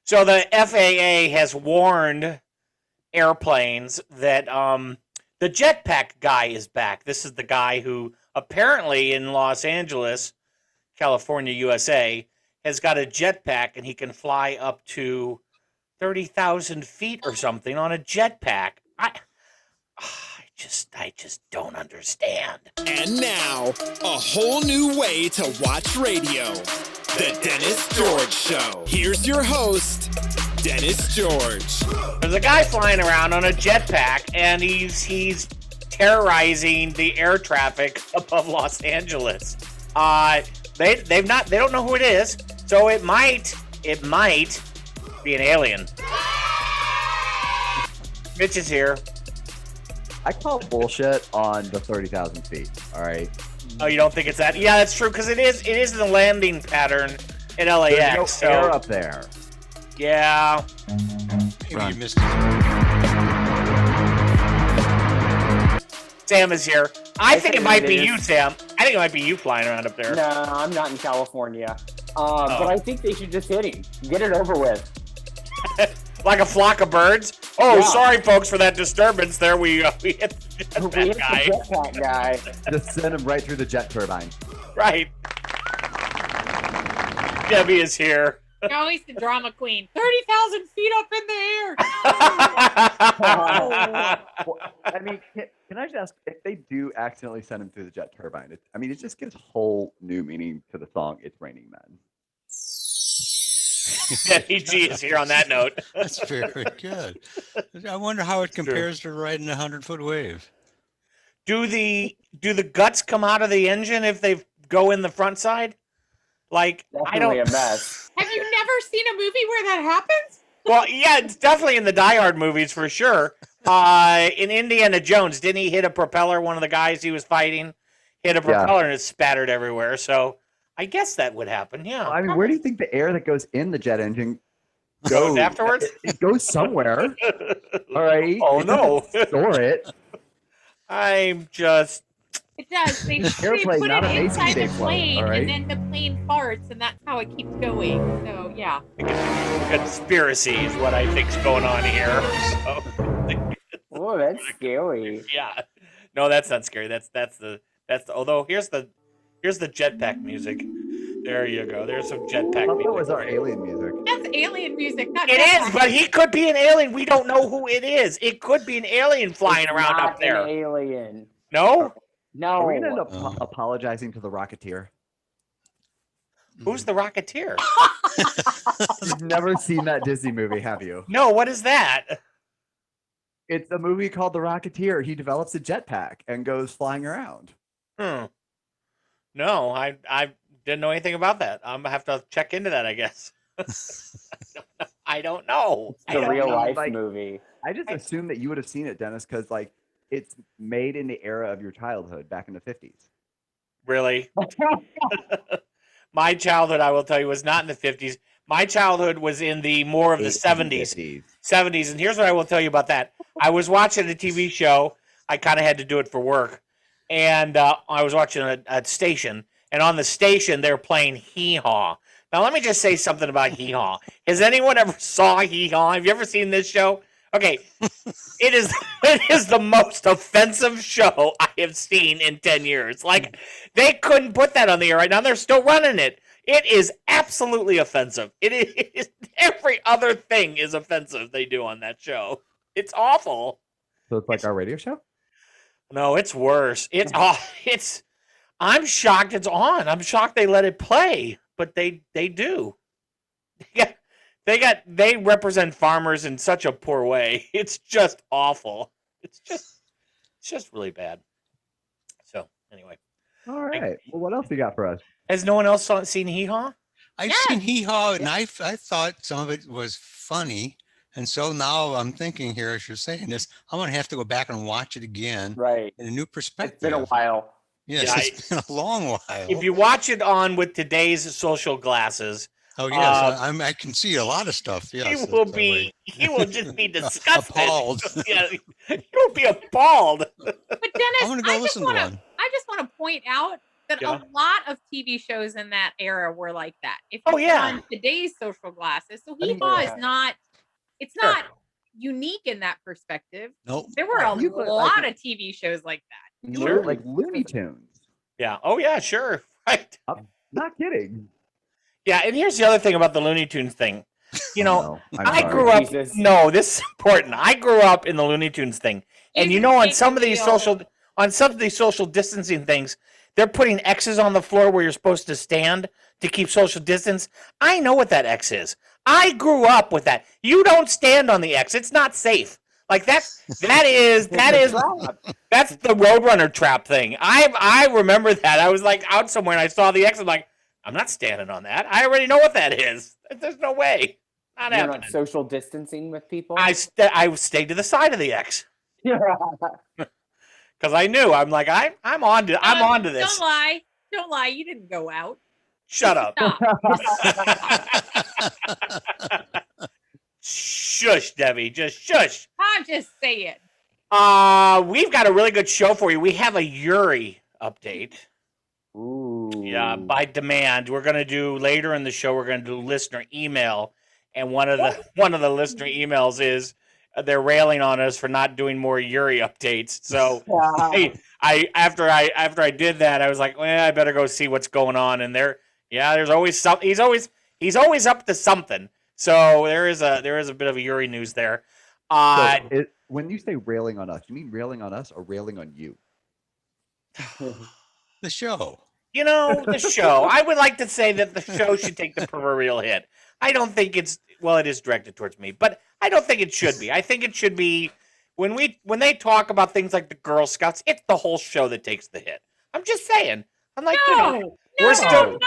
So the FAA has warned airplanes that the jetpack guy is back. This is the guy who apparently in Los Angeles, California, USA, has got a jetpack and he can fly up to 30,000 feet or something on a jetpack. I just don't understand. And now, a whole new way to watch radio. The Dennis George Show. Here's your host, Dennis George. There's a guy flying around on a jetpack, and he's terrorizing the air traffic above Los Angeles. They don't know who it is, so it might be an alien. Mitch is here. I call bullshit on the 30,000 feet. All right. Oh, you don't think it's that? Yeah, that's true because it is the landing pattern in LAX. There's no air up there. Yeah. Maybe you missed it. Sam is here. I think it might be you, Sam. I think it might be you flying around up there. No, I'm not in California. But I think they should just hit him. Get it over with. Like a flock of birds? Oh, Yeah. Sorry, folks, for that disturbance there. We hit the jetpack guy. Just send him right through the jet turbine. Right. Debbie is here. No, he's the drama queen. 30,000 feet up in the air. Well, I mean, can I just ask, if they do accidentally send him through the jet turbine, it just gives whole new meaning to the song "It's Raining Men." Debbie G is here on that note. That's very good. I wonder how it compares to riding a 100-foot wave. Do the guts come out of the engine if they go in the front side? Like, Definitely a mess. Have you never seen a movie where that happens? Well, yeah, it's definitely in the Die Hard movies for sure. In Indiana Jones, didn't he hit a propeller? One of the guys he was fighting hit a propeller and it spattered everywhere. So I guess that would happen. Yeah. I mean, where do you think the air that goes in the jet engine goes afterwards? It goes somewhere. All right. Oh no! Store it. I'm just. It does. They Airplane, put not it a Mason inside the Day float, plane, all right? and then the plane farts, and that's how it keeps going. So, yeah. Conspiracy is what I think's going on here. So, Oh, that's scary. yeah. No, that's not scary. That's the. Although here's the jetpack music. There you go. There's some jetpack music. That was our alien music. That's alien music, not It jetpack. is, but he could be an alien. We don't know who it is. It could be an alien flying It's around not up there. An alien. No? No. Are we going to end up apologizing to the Rocketeer? Who's the Rocketeer? You've never seen that Disney movie, have you? No, what is that? It's a movie called The Rocketeer. He develops a jetpack and goes flying around. No, I didn't know anything about that. I'm gonna have to check into that, I guess. I don't know. It's a real life movie. I just assumed that you would have seen it, Dennis, because it's made in the era of your childhood back in the 50s. Really? My childhood, I will tell you, was not in the 50s. My childhood was in the more of the 70s. 70s. And here's what I will tell you about that. I was watching a TV show. I kind of had to do it for work. And I was watching a station. And on the station, they're playing Hee Haw. Now, let me just say something about Hee Haw. Has anyone ever saw Hee Haw? Have you ever seen this show? Okay, it is the most offensive show I have seen in 10 years. Like, they couldn't put that on the air right now. They're still running it. It is absolutely offensive. It is every other thing is offensive they do on that show. It's awful. So it's like our radio show? No, it's worse. I'm shocked it's on. I'm shocked they let it play, but they do. They represent farmers in such a poor way. It's just awful. It's just really bad. So anyway. All right. Well, what else you got for us? Has no one else seen Hee Haw? I've seen Hee Haw, and I thought some of it was funny. And so now I'm thinking here, as you're saying this, I'm going to have to go back and watch it again. Right. In a new perspective. It's been a while. Yes, Yeah, it's been a long while. If you watch it on with today's social glasses, Oh yes, I can see a lot of stuff. Yes, he will just be disgusted. Appalled. Yeah, he will be appalled. But Dennis, I'm gonna go listen to one. I just want to point out But Yeah. a lot of TV shows in that era were like that. If Oh, you yeah. on today's social glasses, so I mean, Hee-Haw yeah. is not. It's Sure. not unique in that perspective. Nope. There were a You put, lot like, of TV shows like that. Sure. like Looney Tunes. Yeah. Oh, yeah, sure. Right. I'm not kidding. Yeah, and here's the other thing about the Looney Tunes thing. You know, no, I'm I sorry. grew up. Jesus. No, this is important. I grew up in the Looney Tunes thing, and you He's know, on making some of these real- social distancing things, they're putting X's on the floor where you're supposed to stand to keep social distance. I know what that X is. I grew up with that. You don't stand on the X. It's not safe. Like that is that's the Roadrunner trap thing. I remember that. I was like out somewhere and I saw the X. I'm like, I'm not standing on that. I already know what that is. There's no way. Not You're happening. not social distancing with people. I stayed to the side of the X because I knew. I'm like I'm on to this. Don't lie. You didn't go out. Shut up. Stop. Shush, Debbie. Just shush. I'm just saying. We've got a really good show for you. We have a Yuri update. Ooh. Yeah, by demand. We're gonna do later in the show. We're gonna do listener email, and one of the listener emails is they're railing on us for not doing more Yuri updates. So after I did that, I was like, well, I better go see what's going on. And there's always something. He's always up to something. So there is a bit of a Yuri news there. When you say railing on us, you mean railing on us or railing on you? The show. You know, the show. I would like to say that the show should take the proverbial hit. I don't think it is directed towards me, but I don't think it should be. I think it should be when they talk about things like the Girl Scouts, it's the whole show that takes the hit. I'm just saying. I'm like, we're still.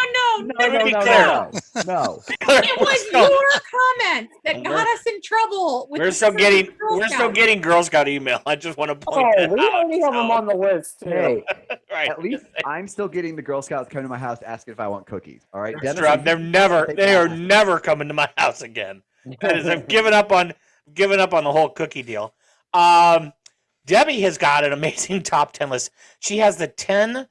Let me be clear. No. It was your comments that got us in trouble. With We're the still freaking Girl getting Scouts. Girl Scout email. I just want to point Oh, that we out. already have them on the list too. Hey, Right. at least I'm still getting the Girl Scouts coming to my house asking if I want cookies. All right, That's Dennis, right. They are never coming to my house again. That is, I've given up on the whole cookie deal. Debbie has got an amazing top 10 list. She has the 10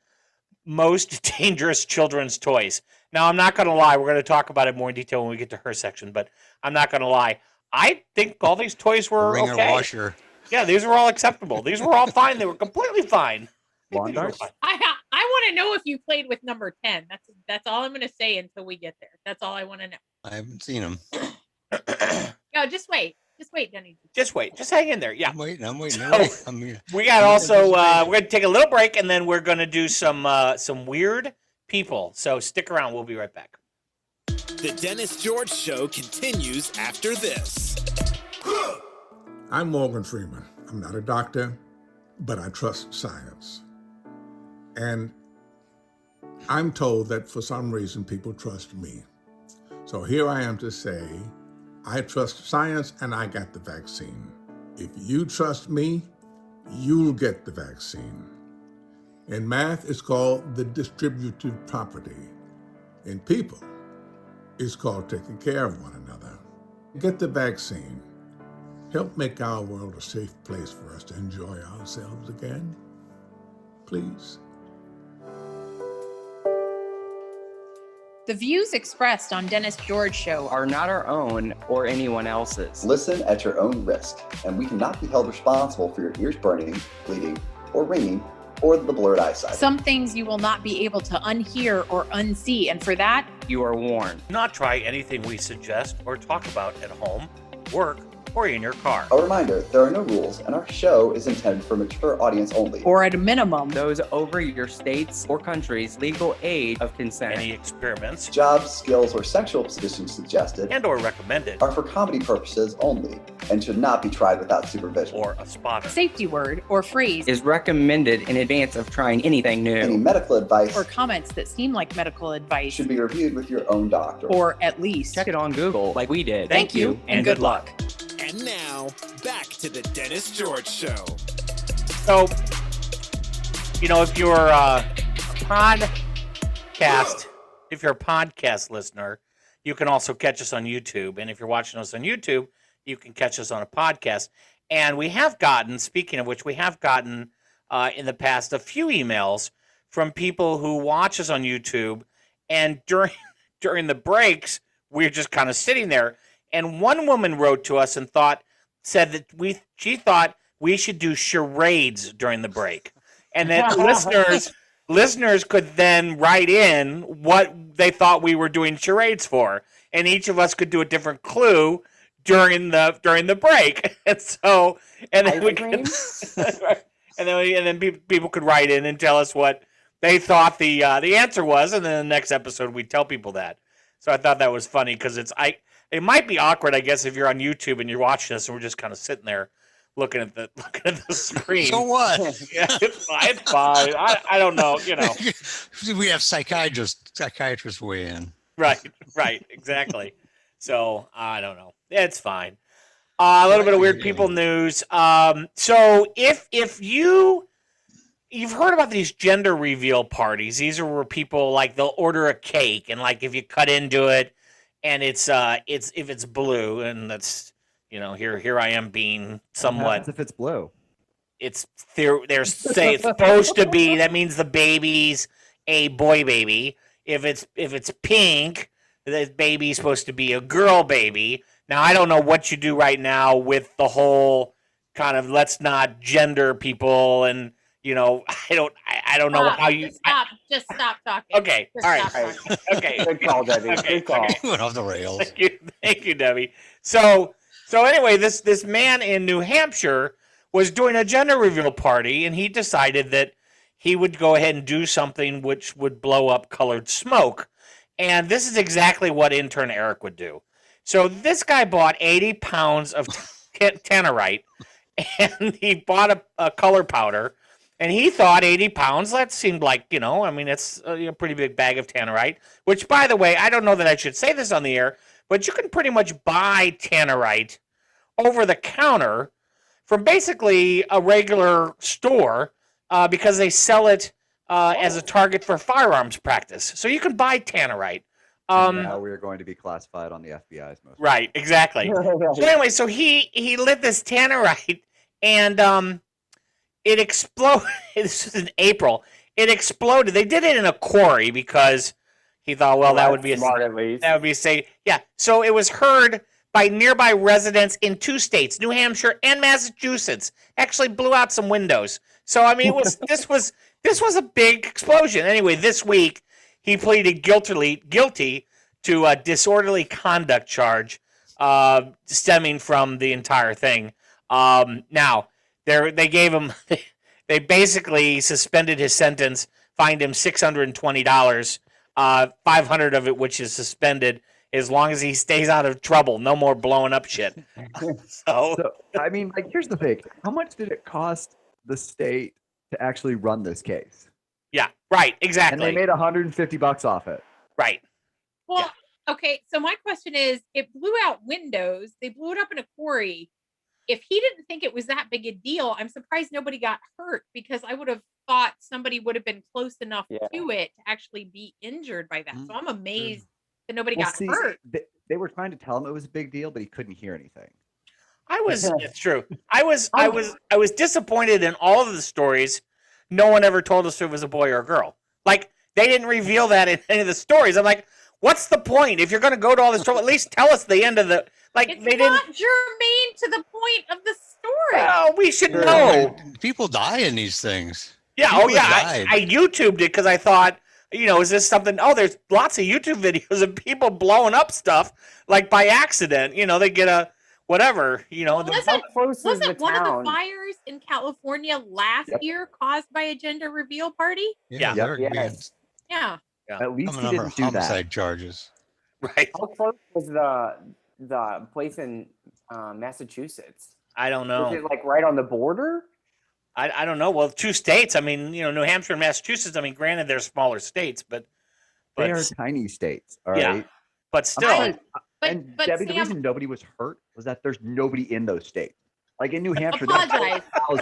most dangerous children's toys. Now, I'm not going to lie. We're going to talk about it more in detail when we get to her section, but I'm not going to lie. I think all these toys were Ringer okay. washer. Yeah, these were all acceptable. These were all fine. They were completely fine. Lawn darts? I want to know if you played with number 10. That's all I'm going to say until we get there. That's all I want to know. I haven't seen them. No, just wait. Just wait, Denny. Just wait. Just hang in there. Yeah. I'm waiting. So- We got also we're going to take a little break and then we're going to do some weird people. So stick around. We'll be right back. The Dennis George Show continues after this. I'm Morgan Freeman. I'm not a doctor, but I trust science. And I'm told that for some reason people trust me. So here I am to say, I trust science and I got the vaccine. If you trust me, you'll get the vaccine. In math, it's called the distributive property. In people, it's called taking care of one another. Get the vaccine. Help make our world a safe place for us to enjoy ourselves again. Please. The views expressed on Dennis George Show Are not our own or anyone else's. Listen at your own risk, and we cannot be held responsible for your ears burning, bleeding, or ringing, or the blurred eyesight. some things you will not be able to unhear or unsee, and for that, You are warned. Do not try anything we suggest or talk about at home, work, or in your car. A reminder, there are no rules, and our show is intended for a mature audience only. or at a minimum, Those over your state's or country's legal age of consent. Any experiments Jobs, skills, or sexual positions suggested and or recommended are for comedy purposes only and should not be tried without supervision. or a spotter. safety word or phrase, Is recommended in advance of trying anything Any new. medical advice or comments that seem like medical advice, should be reviewed with your own doctor. or at least. Check it on Google like we did. Thank you, and good luck. And now, back to the Dennis George Show. So, if you're a podcast listener, you can also catch us on YouTube. And if you're watching us on YouTube, you can catch us on a podcast. And we have gotten, speaking of which, in the past a few emails from people who watch us on YouTube, and during the breaks, we're just kind of sitting there. And one woman wrote to us and said that she thought we should do charades during the break, and that listeners could then write in what they thought we were doing charades for, and each of us could do a different clue during the break. And then we could, and then people could write in and tell us what they thought the answer was, and then the next episode we'd tell people that. So I thought that was funny because it might be awkward, I guess, if you're on YouTube and you're watching us and we're just kind of sitting there looking at the screen. So what? Yeah, it's fine. I don't know, We have psychiatrists weigh in. Right, exactly. So I don't know. It's fine. A little bit of weird people news. So if you've heard about these gender reveal parties, these are where people like they'll order a cake and like if you cut into it and it's if it's blue and that's here I am being somewhat. If it's blue, it's they're say it's supposed to be. That means the baby's a boy baby. If it's pink, the baby's supposed to be a girl baby. Now I don't know what you do right now with the whole kind of let's not gender people and I don't know how you just stop talking. Okay, Just all right. stop talking. Okay. Good call, Debbie. Good call. Went off the rails. Thank you, Debbie. So anyway, this man in New Hampshire was doing a gender reveal party, and he decided that he would go ahead and do something which would blow up colored smoke. And this is exactly what intern Eric would do. So this guy bought 80 pounds of tannerite, and he bought a color powder. And he thought 80 pounds, that seemed like, it's a pretty big bag of tannerite, which, by the way, I don't know that I should say this on the air, but you can pretty much buy tannerite over the counter from basically a regular store because they sell it as a target for firearms practice. So you can buy tannerite. now we are going to be classified on the FBI's most. Right, exactly. So anyway, so he lit this tannerite and it exploded. This was in April. It exploded. They did it in a quarry because he thought, well, that would be smart at least. That would be safe. Yeah. So it was heard by nearby residents in 2 states, New Hampshire and Massachusetts. Actually blew out some windows. So I mean, this was a big explosion. Anyway, this week he pleaded guilty to a disorderly conduct charge stemming from the entire thing. Now. They basically suspended his sentence, fined him $620, 500 of it, which is suspended as long as he stays out of trouble. No more blowing up shit. So I mean, here's the thing: how much did it cost the state to actually run this case? Yeah, right, exactly. And they made $150 off it. Right. Well, okay. So my question is, it blew out windows. They blew it up in a quarry. If he didn't think it was that big a deal, I'm surprised nobody got hurt because I would have thought somebody would have been close enough to it to actually be injured by that. So I'm amazed that nobody got hurt. They were trying to tell him it was a big deal, but he couldn't hear anything. It's true. I was disappointed in all of the stories. No one ever told us if it was a boy or a girl. Like they didn't reveal that in any of the stories. I'm like, what's the point? If you're going to go to all this trouble, at least tell us the end of the. It's not germane to the point of the story. Well, we should know. People die in these things. Yeah. People I YouTubed it because I thought, is this something? Oh, there's lots of YouTube videos of people blowing up stuff like by accident. They get a whatever. Wasn't one of the fires in California last year caused by a gender reveal party? Yeah. Yeah. At least he didn't do homicide that. charges. Right. How close was the place in Massachusetts? I don't know. Was it like right on the border? I don't know. Well, 2 states. I mean, New Hampshire and Massachusetts. I mean, granted, they're smaller states, but They are tiny states. All yeah, right. but still. But Debbie, the reason nobody was hurt was that there's nobody in those states. Like in New Hampshire. Apologize. Oh,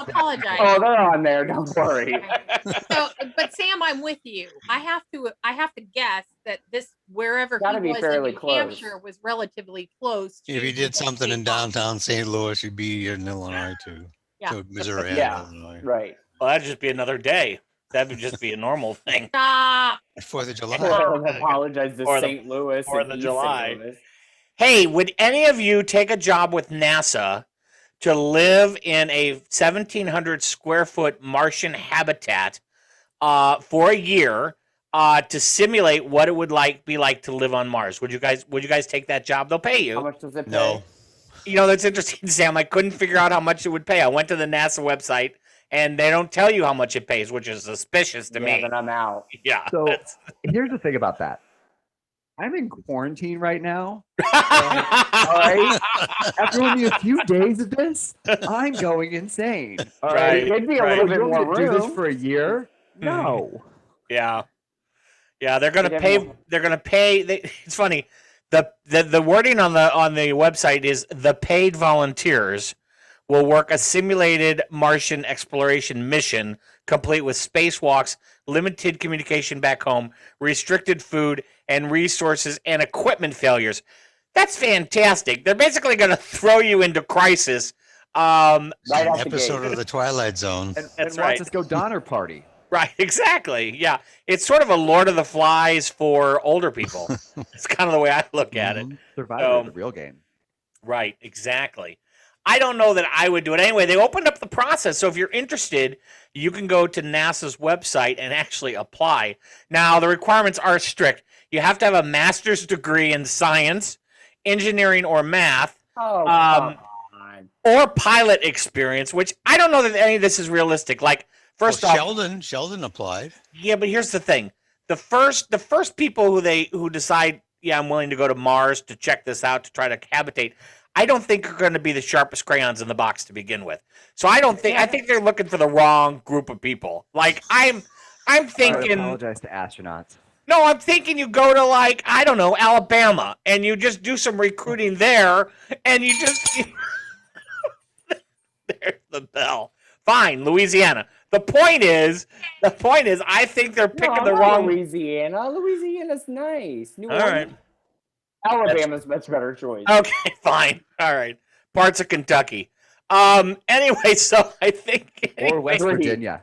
they're on there. Don't worry. But Sam, I'm with you. I have to guess that this wherever he Gotta be was in fairly New close. Hampshire was relatively close. If he did something in downtown St. Louis, he'd be in Illinois too. Yeah. So Missouri and Yeah. Illinois. Right. Well, that'd just be another day. That would just be a normal thing. Stop. 4th of July. Apologize to Or the St. Louis 4th and of East July. St. Louis. Hey, would any of you take a job with NASA to live in a 1,700 square foot Martian habitat for a year to simulate what it would be like to live on Mars? Would you guys take that job? They'll pay How you. much does it pay? No. You know, that's interesting, Sam. I couldn't figure out how much it would pay. I went to the NASA website and they don't tell you how much it pays, which is suspicious to Yeah, me. then I'm out. Yeah. So that's- here's the thing about that. I'm in quarantine right now. All right. After only a few days of this, I'm going insane. All right. Right. It'd be a right. little So bit you want more me to do this room. for a year? No. Yeah. Yeah, they're gonna They pay. didn't- They're gonna pay. It's funny. The wording on the website is the paid volunteers will work a simulated Martian exploration mission, complete with spacewalks, limited communication back home, restricted food and resources, and equipment failures. That's fantastic. They're basically going to throw you into crisis. Right An out the episode gate. of The Twilight Zone. And That's watch right. us go Donner Party. Right, exactly. Yeah, it's sort of a Lord of the Flies for older people. It's kind of the way I look at it. Survivor, the real game. Right, exactly. I don't know that I would do it. Anyway, they opened up the process. So if you're interested, you can go to NASA's website and actually apply. Now, the requirements are strict. You have to have a master's degree in science, engineering, or math, Oh, come on. or pilot experience, which I don't know that any of this is realistic. Like, first Well, off, Sheldon applied. yeah, but here's the thing. The first people who decide, yeah, I'm willing to go to Mars to check this out, to try to habitate, I don't think are going to be the sharpest crayons in the box to begin with. So I think they're looking for the wrong group of people. Like I'm I thinking apologize to astronauts. no, I'm thinking you go to, like, I don't know, Alabama, and you just do some recruiting there, and you just there's the bell. Fine, Louisiana. The point is, I think they're picking the not wrong. Louisiana. Louisiana's nice. New All right. Orleans. Alabama's much better choice. Okay, fine. All right. Parts of Kentucky. Anyway, so I think Or West Right. Virginia.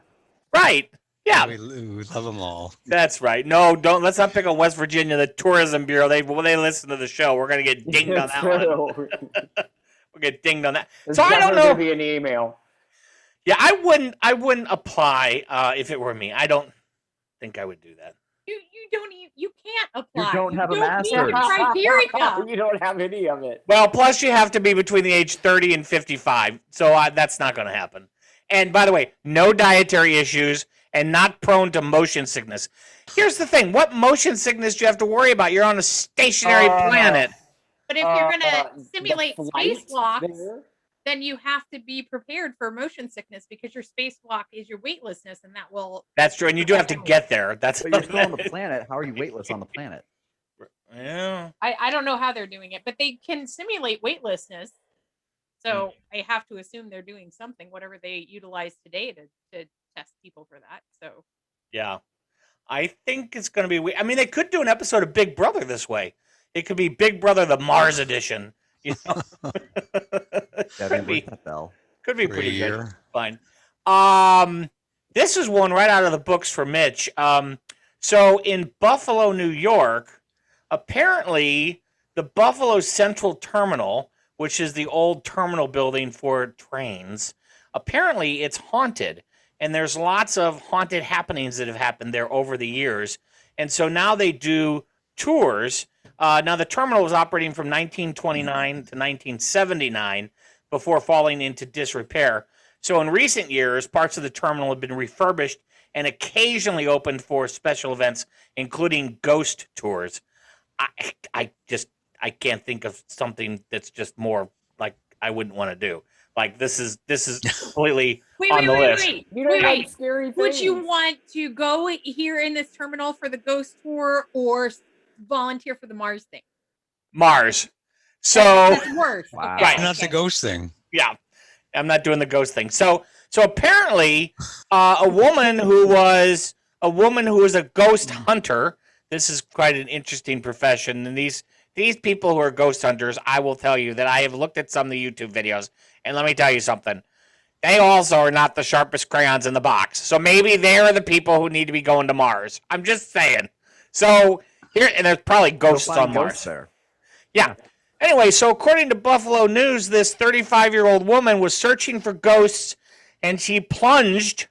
right. Yeah, We love them all. that's right. No, don't let's not pick on West Virginia, the Tourism Bureau. They listen to the show. We're gonna get dinged on that one. True. We'll get dinged on that. There's So I don't definitely know. gonna be an email. Yeah, I wouldn't apply if it were me. I don't think I would do that. You don't even, you can't apply. don't have a meet master's. the criteria. You don't have any of it. Well, plus you have to be between the age 30 and 55. So that's not going to happen. And by the way, no dietary issues and not prone to motion sickness. Here's the thing. What motion sickness do you have to worry about? You're on a stationary planet. But if you're gonna the simulate flight spacewalks, there- then you have to be prepared for motion sickness because your spacewalk is your weightlessness, and that will. That's true. And you do have to get there. That's But you're still on the planet. How are you weightless on the planet? Yeah. I don't know how they're doing it, but they can simulate weightlessness. So I have to assume they're doing something, whatever they utilize today to test people for that. So Yeah. I think it's going to be. I mean, they could do an episode of Big Brother this way. It could be Big Brother, the Mars edition. You know, could be Bell. could be For a pretty good. year. Fine. This is one right out of the books for Mitch. So in Buffalo, New York, apparently the Buffalo Central Terminal, which is the old terminal building for trains, apparently it's haunted. And there's lots of haunted happenings that have happened there over the years. And so now they do tours. Now, the terminal was operating from 1929 to 1979 before falling into disrepair. So in recent years, parts of the terminal have been refurbished and occasionally opened for special events, including ghost tours. I can't think of something that's just more like I wouldn't want to do. Like this is completely on the list. You don't Wait. like scary things. would you want to go here in this terminal for the ghost tour or volunteer for the Mars thing? Mars. So That's worse. Wow. Okay, Right. Not the okay. ghost thing. yeah, I'm not doing the ghost thing. So apparently, a woman who was a ghost hunter. This is quite an interesting profession, and these people who are ghost hunters, I will tell you that I have looked at some of the YouTube videos, and let me tell you something. They also are not the sharpest crayons in the box. So maybe they're the people who need to be going to Mars. I'm just saying. So here, and there's probably You'll ghosts find on ghosts Mars. there. Yeah. Anyway, so according to Buffalo News, this 35-year-old woman was searching for ghosts, and she plunged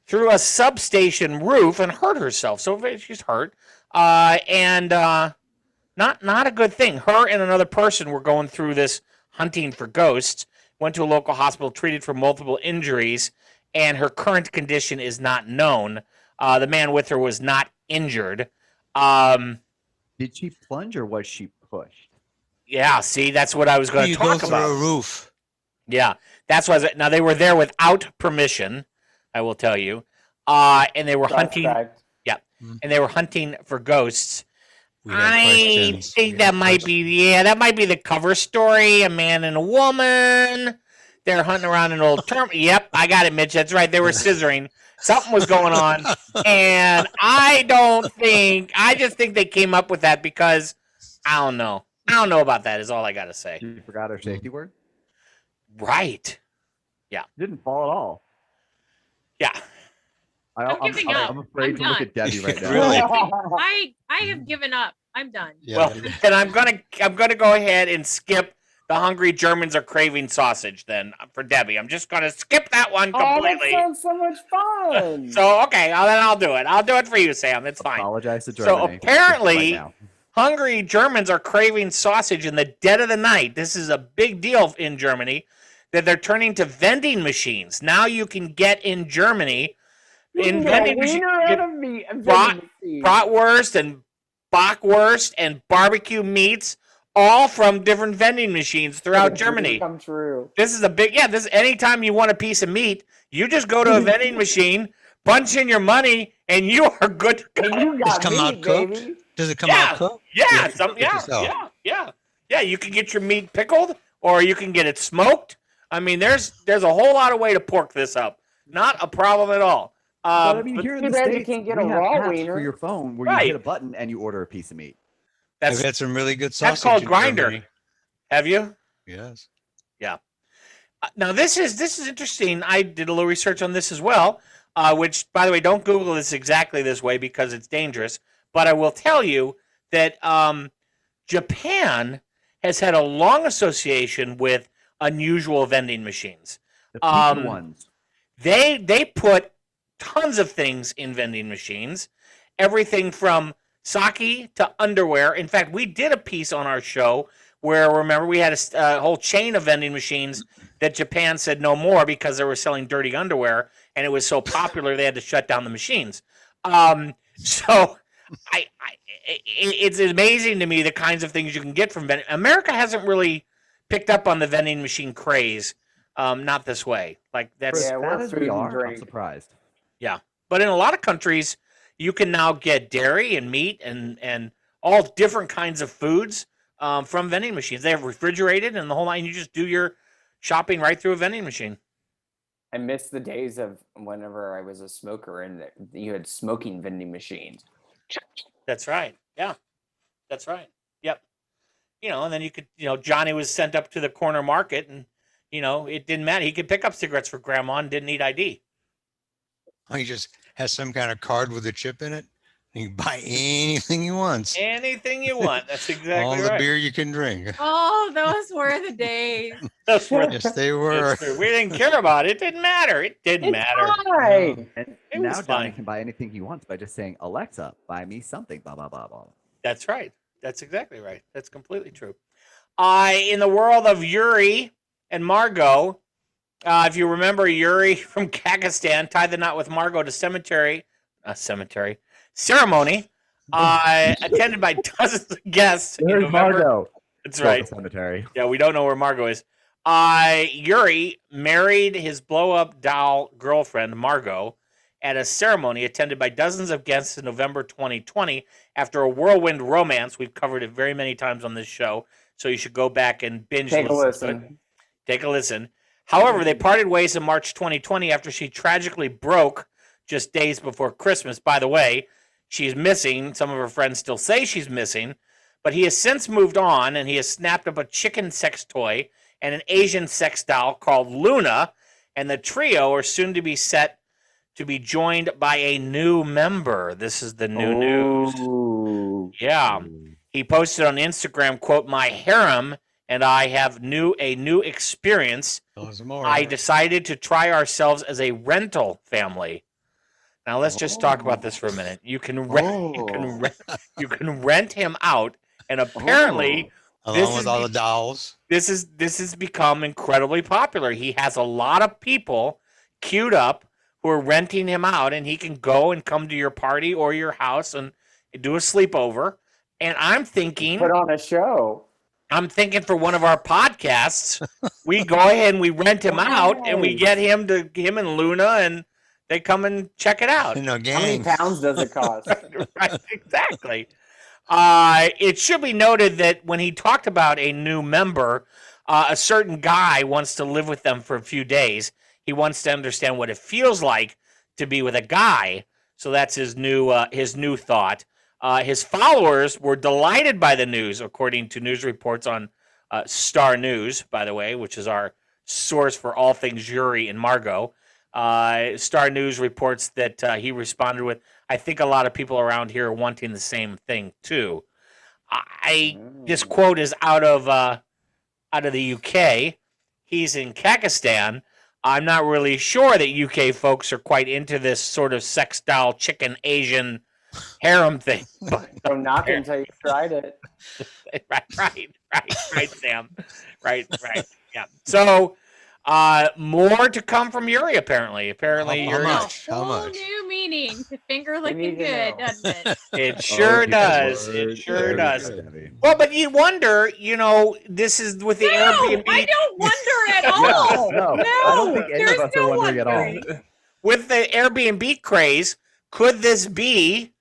through a substation roof and hurt herself. So she's hurt, and not a good thing. Her and another person were going through this hunting for ghosts. Went to a local hospital, treated for multiple injuries, and her current condition is not known. The man with her was not injured. Did she plunge or was she pushed? Yeah, see, that's what I was going to You go talk through about. a roof. Yeah, that's what. Now they were there without permission. I will tell you, and they were hunting. Suspect. Yeah, and they were hunting for ghosts. We have I questions. think We that have might be, that might be the cover story. A man and a woman. They're hunting around an old term. Yep, I got it, Mitch. That's right. They were scissoring. Something was going on, and I just think they came up with that because I don't know. I don't know about that. Is all I got to say. You forgot her safety word? Right. Didn't fall at all. Yeah. I'm giving up. I'm afraid I'm to look done. at Debbie right now. Really? I have given up. I'm done. Yeah, Well, then I'm gonna go ahead and skip the hungry Germans are craving sausage. Then for Debbie, I'm just gonna skip that one Oh, that completely. sounds so much fun. So okay, then I'll do it. I'll do it for you, Sam. It's fine. Apologize to So Germany. apparently- right now. Hungry Germans are craving sausage in the dead of the night. This is a big deal in Germany that they're turning to vending machines. Now you can get in Germany in vending machines. Bratwurst and Bockwurst and barbecue meats, all from different vending machines throughout Germany. Come true. This is a big, this anytime you want a piece of meat, you just go to a vending machine, punch in your money, and you are good to go. And you Does got it come meat, out cooked? baby. Does it come Yeah. out cooked? Yeah, cook it yourself. yeah. You can get your meat pickled, or you can get it smoked. I mean, there's a whole lot of way to pork this up. Not a problem at all. But I mean, But here in too the bad you States, can't get we a have raw apps wiener. for your phone where Right. you hit a button and you order a piece of meat. I've that's had some really good sausage. called in Grindr. Germany. have you? Yes. Now this is interesting. I did a little research on this as well. Which, by the way, don't Google this exactly this way because it's dangerous. But I will tell you that Japan has had a long association with unusual vending machines. The pizza ones. They put tons of things in vending machines, everything from sake to underwear. In fact, we did a piece on our show where, remember, we had a whole chain of vending machines that Japan said no more because they were selling dirty underwear, and it was so popular they had to shut down the machines. So it's amazing to me the kinds of things you can get from vending. America hasn't really picked up on the vending machine craze. Not this way. Like that's Yeah, As we're bad as food we and are, I'm drink. surprised. But in a lot of countries, you can now get dairy and meat and all different kinds of foods from vending machines. They have refrigerated and the whole line. You just do your shopping right through a vending machine. I miss the days of whenever I was a smoker and you had smoking vending machines. That's right. Yeah, that's right. Yep. And then you could, Johnny was sent up to the corner market and, it didn't matter. He could pick up cigarettes for grandma and didn't need ID. He just has some kind of card with a chip in it. You can buy anything he wants. Anything you want. That's exactly All the right. beer you can drink. Oh, those were the days. That's right. Yes, they were. It's true. We didn't care about it. It didn't matter. It didn't matter. Fine. And It now was Johnny fine. can buy anything he wants by just saying, Alexa, buy me something, blah, blah, blah, blah. That's right. That's exactly right. That's completely true. In the world of Yuri and Margot, if you remember, Yuri from Kakistan tied the knot with Margot to ceremony, attended by dozens of guests. in There's November. Margot. That's right. Go to cemetery. Yeah, we don't know where Margot is. Yuri married his blow-up doll girlfriend, Margot, at a ceremony attended by dozens of guests in November 2020 after a whirlwind romance. We've covered it very many times on this show, so you should go back and binge Take a listen to it. listen. Take a listen. However, they parted ways in March 2020 after she tragically broke just days before Christmas. By the way, she's missing. Some of her friends still say she's missing, but he has since moved on, and he has snapped up a chicken sex toy and an Asian sex doll called Luna, and the trio are soon to be set to be joined by a new member. This is the new news. Ooh. Yeah. He posted on Instagram, quote, "My harem and I have a new experience. Those more. I decided to try ourselves as a rental family." Now let's just talk about this for a minute. You can rent him out, and apparently Along with all the dolls. this has become incredibly popular. He has a lot of people queued up who are renting him out, and he can go and come to your party or your house and do a sleepover. And I'm thinking, Put on a show. I'm thinking for one of our podcasts, we go ahead and we rent him out, and we get him and Luna, and they come and check it out. How many pounds does it cost? Right, exactly. It should be noted that when he talked about a new member, a certain guy wants to live with them for a few days. He wants to understand what it feels like to be with a guy. So that's his new thought. His followers were delighted by the news, according to news reports on Star News, by the way, which is our source for all things Yuri and Margot. Star News reports that he responded with, "I think a lot of people around here are wanting the same thing too." This quote is out of the UK. He's in Kakistan. I'm not really sure that UK folks are quite into this sort of sex doll chicken Asian harem thing. But Don't knock it until you tried it. right, Sam. Right. Yeah. So, more to come from Yuri. Apparently, How Yuri. much? A How whole much? new meaning to finger licking need to good, know. doesn't it? It sure does. It sure does. Well, but you wonder, this is with the No, Airbnb. I don't wonder at all. no, I don't think any there's of us no are wondering at all. wondering. With the Airbnb craze, could this be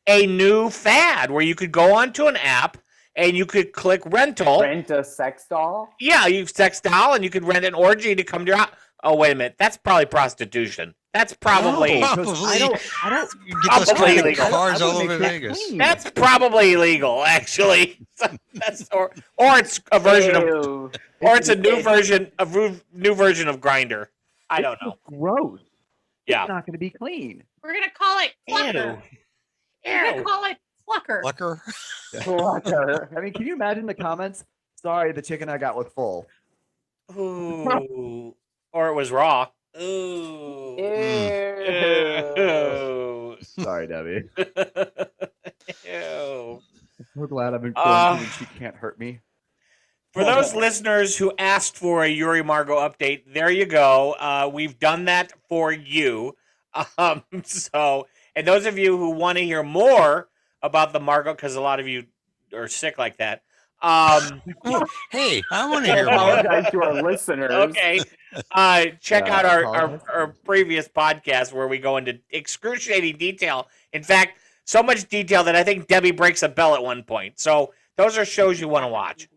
a new fad where you could go onto an app and you could click rental? Rent a sex doll? Yeah, you sex doll, and you could rent an orgy to come to your house. Oh, wait a minute. That's probably prostitution. That's probably No, 'cause I don't. You get those Probably kind of illegal. cars I all wouldn't over make that Vegas. clean. that's probably illegal, actually. or it's a version of, Ew. or it's a new version of Grindr. I don't know. Gross. Yeah. It's not going to be clean. We're gonna call it clucker. We're gonna call it clucker. Plucker. Clucker. I mean, can you imagine the comments? Sorry, the chicken I got was full. Ooh. Or it was raw. Ooh. Ew. Ew. Sorry, Debbie. Ew. So glad I'm in quarantine and she can't hurt me. For those listeners who asked for a Yuri Margot update, there you go. We've done that for you. And those of you who want to hear more about the Margot, because a lot of you are sick like that. Hey, I want to hear more. Apologize to our listeners. Okay. Check Yeah, out I our apologize. previous podcast where we go into excruciating detail. In fact, so much detail that I think Debbie breaks a bell at one point. So those are shows you want to watch.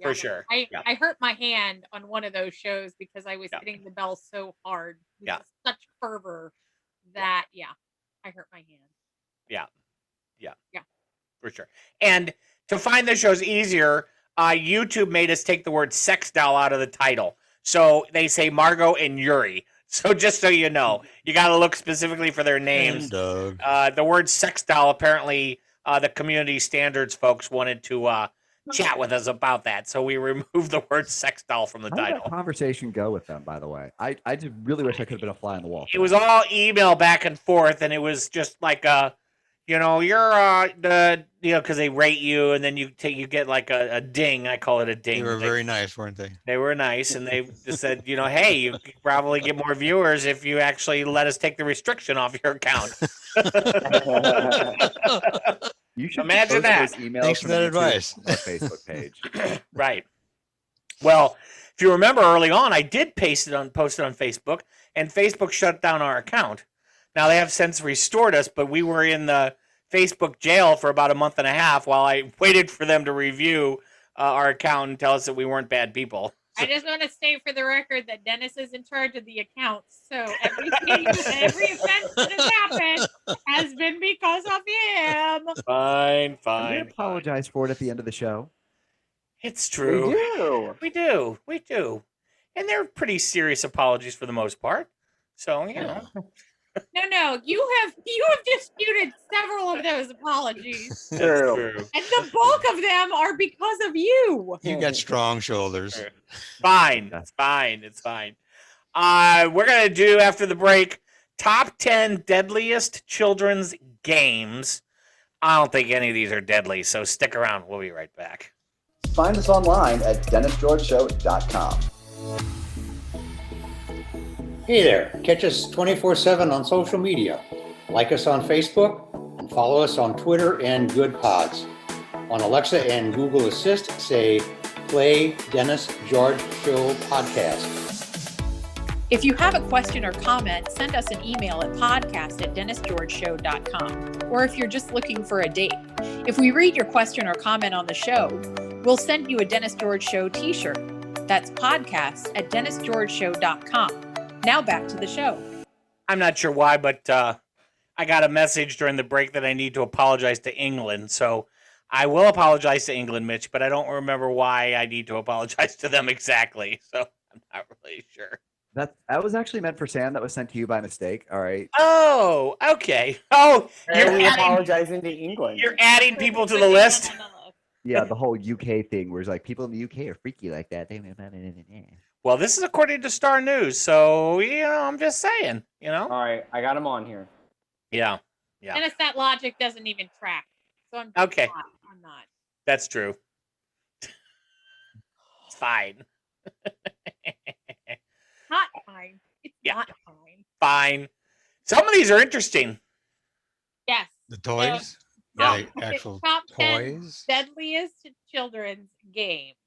For sure. I Yeah. hurt my hand on one of those shows because I was Yeah. hitting the bell so hard with Yeah. such fervor that I hurt my hand. For sure. And to find the shows easier, YouTube made us take the word sex doll out of the title. So they say Margot and Yuri. So just so you know, you got to look specifically for their names. Doug. The word sex doll, apparently the community standards folks wanted to chat with us about that. So we removed the word sex doll from the How did that title. conversation go with them, by the way? I just really wish I could have been a fly on the wall. for It was that. all email back and forth, and it was just like you're because they rate you, and then you get like a ding. I call it a ding. They were very nice, weren't they? They were nice, and they just said, hey, you could probably get more viewers if you actually let us take the restriction off your account. You should Imagine post that. those emails Thanks for from that YouTube advice. on our Facebook page. Right. Well, if you remember early on, I did post it on Facebook, and Facebook shut down our account. Now they have since restored us, but we were in the Facebook jail for about a month and a half while I waited for them to review our account and tell us that we weren't bad people. I just want to state for the record that Dennis is in charge of the accounts. So every offense that has happened has been because of him. Fine, We fine. apologize for it at the end of the show. It's We true. do. We do. and they're pretty serious apologies for the most part. So, you know. No, you have disputed several of those apologies. That's True. true. And the bulk of them are because of you. You got strong shoulders. True. Fine. It's fine. It's fine. We're going to do, after the break, top 10 deadliest children's games. I don't think any of these are deadly, so stick around. We'll be right back. Find us online at DennisGeorgeShow.com. Hey there, catch us 24/7 on social media. Like us on Facebook and follow us on Twitter and Good Pods. On Alexa and Google Assist, say, play Dennis George Show podcast. If you have a question or comment, send us an email at podcast@DennisGeorgeShow.com. Or if you're just looking for a date. If we read your question or comment on the show, we'll send you a Dennis George Show t-shirt. That's podcast@DennisGeorgeShow.com. Now back to the show. I'm not sure why, but I got a message during the break that I need to apologize to England. So I will apologize to England, Mitch, but I don't remember why I need to apologize to them exactly. So I'm not really sure. That was actually meant for Sam. That was sent to you by mistake. All right. Oh, okay. Oh, You're apologizing to England. You're adding people to the list. Yeah, the whole UK thing where it's like people in the UK are freaky like that. Well, this is according to Star News, so I'm just saying, All right, I got him on here. Yeah, yeah. Dennis, that logic doesn't even track. So I'm Okay. I'm not. That's true. It's fine. Not fine. It's Yeah. not fine. Fine. Some of these are interesting. Yes. The toys? Top- Like actual top 10 toys? deadliest children's games.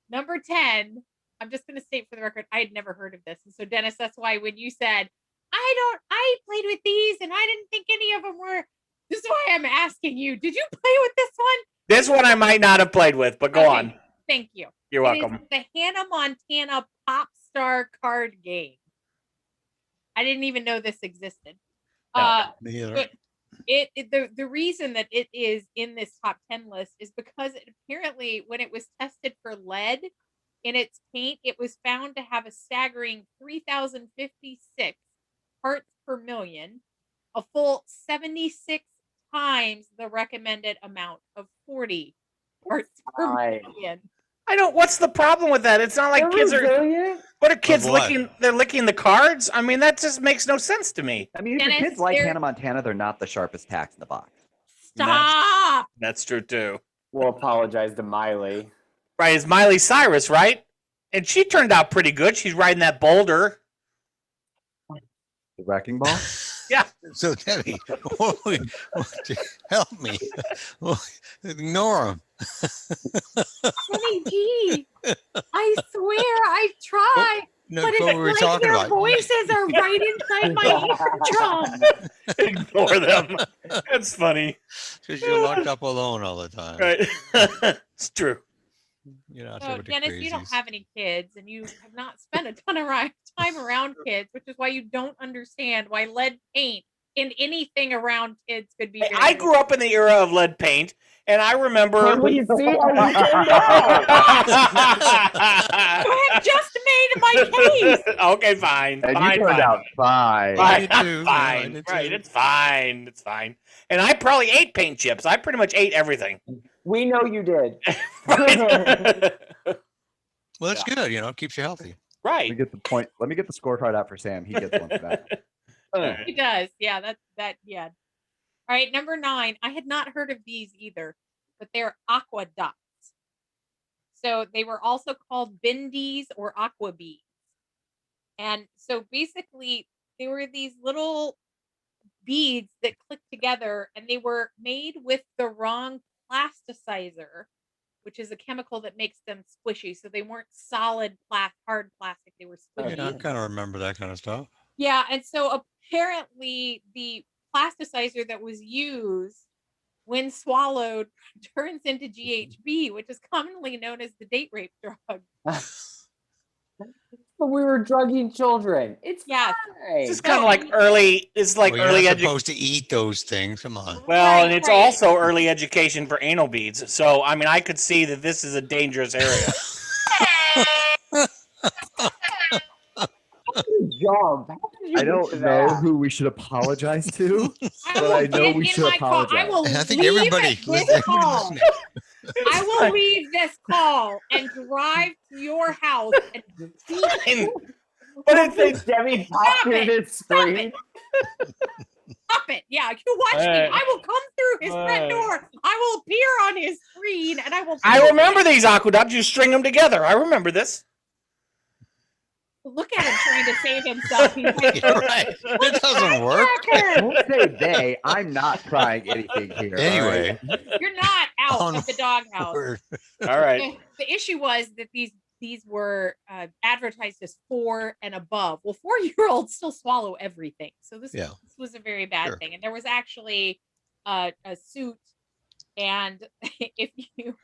Number 10, I'm just going to state for the record, I had never heard of this. And so, Dennis, that's why when you said, I played with these and I didn't think any of them were, this is why I'm asking you, did you play with this one? This one I might not have played with, but go Okay, on. Thank you. You're It is welcome. the Hannah Montana Pop Star card game. I didn't even know this existed. Me either. But the reason that it is in this top 10 list is because it apparently, when it was tested for lead in its paint, it was found to have a staggering 3,056 parts per million, a full 76 times the recommended amount of 40 parts per Right. million. I don't. What's the problem with that? It's not like kids are. resilient. What are kids Of what? licking? They're licking the cards. I mean, that just makes no sense to me. I mean, if Dennis, your kids like they're- Hannah Montana, they're not the sharpest tacks in the box. Stop. That's true too. We'll apologize to Miley. Right? It's Miley Cyrus, right? And she turned out pretty good. She's riding that boulder. The wrecking ball. Yeah. So, Debbie, help me. Ignore him. Honey G, I swear I try. No, But what it's were we like talking their about? voices are right inside my eardrum. Ignore them. That's funny. Because you're locked up alone all the time. Right. It's true. You're not So, there with the Dennis, you don't crazies. have any kids, and you have not spent a ton of time around kids, which is why you don't understand why lead paint in anything around kids could be. Hey, very I grew up in the era of lead paint, and I remember. Can we see how you turned out? I have just made my case. Okay, fine. And fine, you turned fine. out fine. I Fine, did too. Yeah, I fine. did Right, too. it's fine. It's fine. And I probably ate paint chips. I pretty much ate everything. We know you did. Right. Well, that's good. It keeps you healthy. Let Right. me get the point. Let me get the scorecard out for Sam. He gets one for that. He does. Yeah, that. Yeah. All right, number 9. I had not heard of these either, but they're aqueducts. So they were also called bindies or aqua beads. And so basically, they were these little beads that clicked together, and they were made with the wrong plasticizer, which is a chemical that makes them squishy. So they weren't solid, hard plastic. They were squishy. Yeah, I kind of remember that kind of stuff. Yeah, and so apparently the plasticizer that was used when swallowed turns into GHB, which is commonly known as the date rape drug. But we were drugging children. It's Yes. fine. This is kind of like early. It's like Well, you're early not education. supposed to eat those things. Come on. Well, and Right, it's right. also early education for anal beads. So, I mean, I could see that this is a dangerous area. jump? How did you I get don't to know that? who we should apologize to, I but will I know get we in should my car. I apologize. will And I think leave everybody, this everybody call. listening. I will leave this call and drive to your house and beat Fine. you. But it's Debbie Stop popped through it. this screen. Stop it. Yeah, you watch me. I will come through his front door. I will appear on his screen and I will. I remember these aqueducts. You string them together. I remember this. Look at him trying to save himself. He's like, You're right. It doesn't work. Don't say they. I'm not trying anything here. all right? Anyway, you're not out On of the doghouse. word. All right. The issue was that these were advertised as 4 and above. Well, 4-year-olds still swallow everything, so this was a very bad Sure. thing. And there was actually a suit, and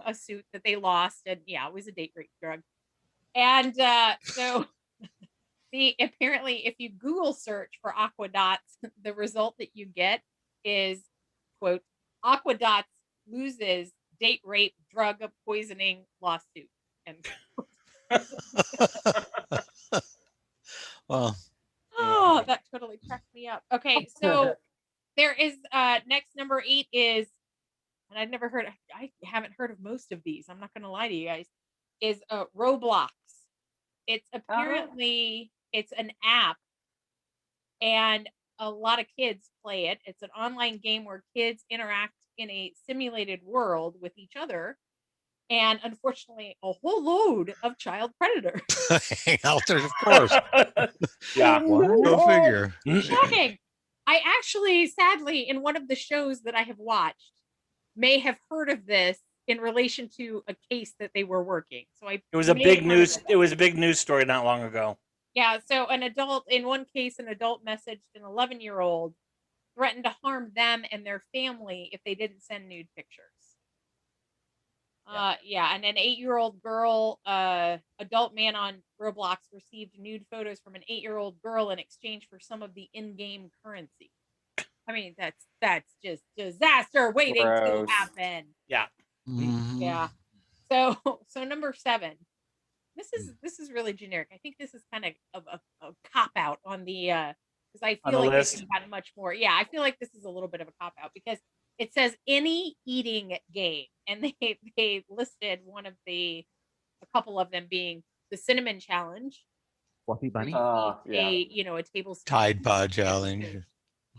a suit that they lost, and yeah, it was a date rape drug. And so apparently, if you Google search for Aquadots, the result that you get is, quote, Aquadots loses date rape drug poisoning lawsuit. And Well, oh, that totally cracked me up. Okay, so there is next number 8 is, and I haven't heard of most of these. I'm not gonna lie to you guys, is Roblox. It's apparently it's an app, and a lot of kids play it. It's an online game where kids interact in a simulated world with each other, and unfortunately, a whole load of child predators. hang out there, of course. Yeah. Go figure. Shocking. I actually, sadly, in one of the shows that I have watched, may have heard of this in relation to a case that they were working. So It was a big news. It was a big news story not long ago. Yeah. So in one case, an adult messaged an 11-year-old, threatened to harm them and their family if they didn't send nude pictures. And an 8-year-old girl, adult man on Roblox received nude photos from an 8-year-old girl in exchange for some of the in-game currency. I mean, that's just disaster waiting to Gross. happen. Yeah. Mhm. Yeah. So number 7. This is really generic. I think this is kind of a cop out on the because I On feel the like list? they've gotten much more. Yeah, I feel like this is a little bit of a cop out because it says any eating game, and they listed a couple of them being the cinnamon challenge, Fluffy bunny. Yeah. a tablespoon Tide Pod challenge.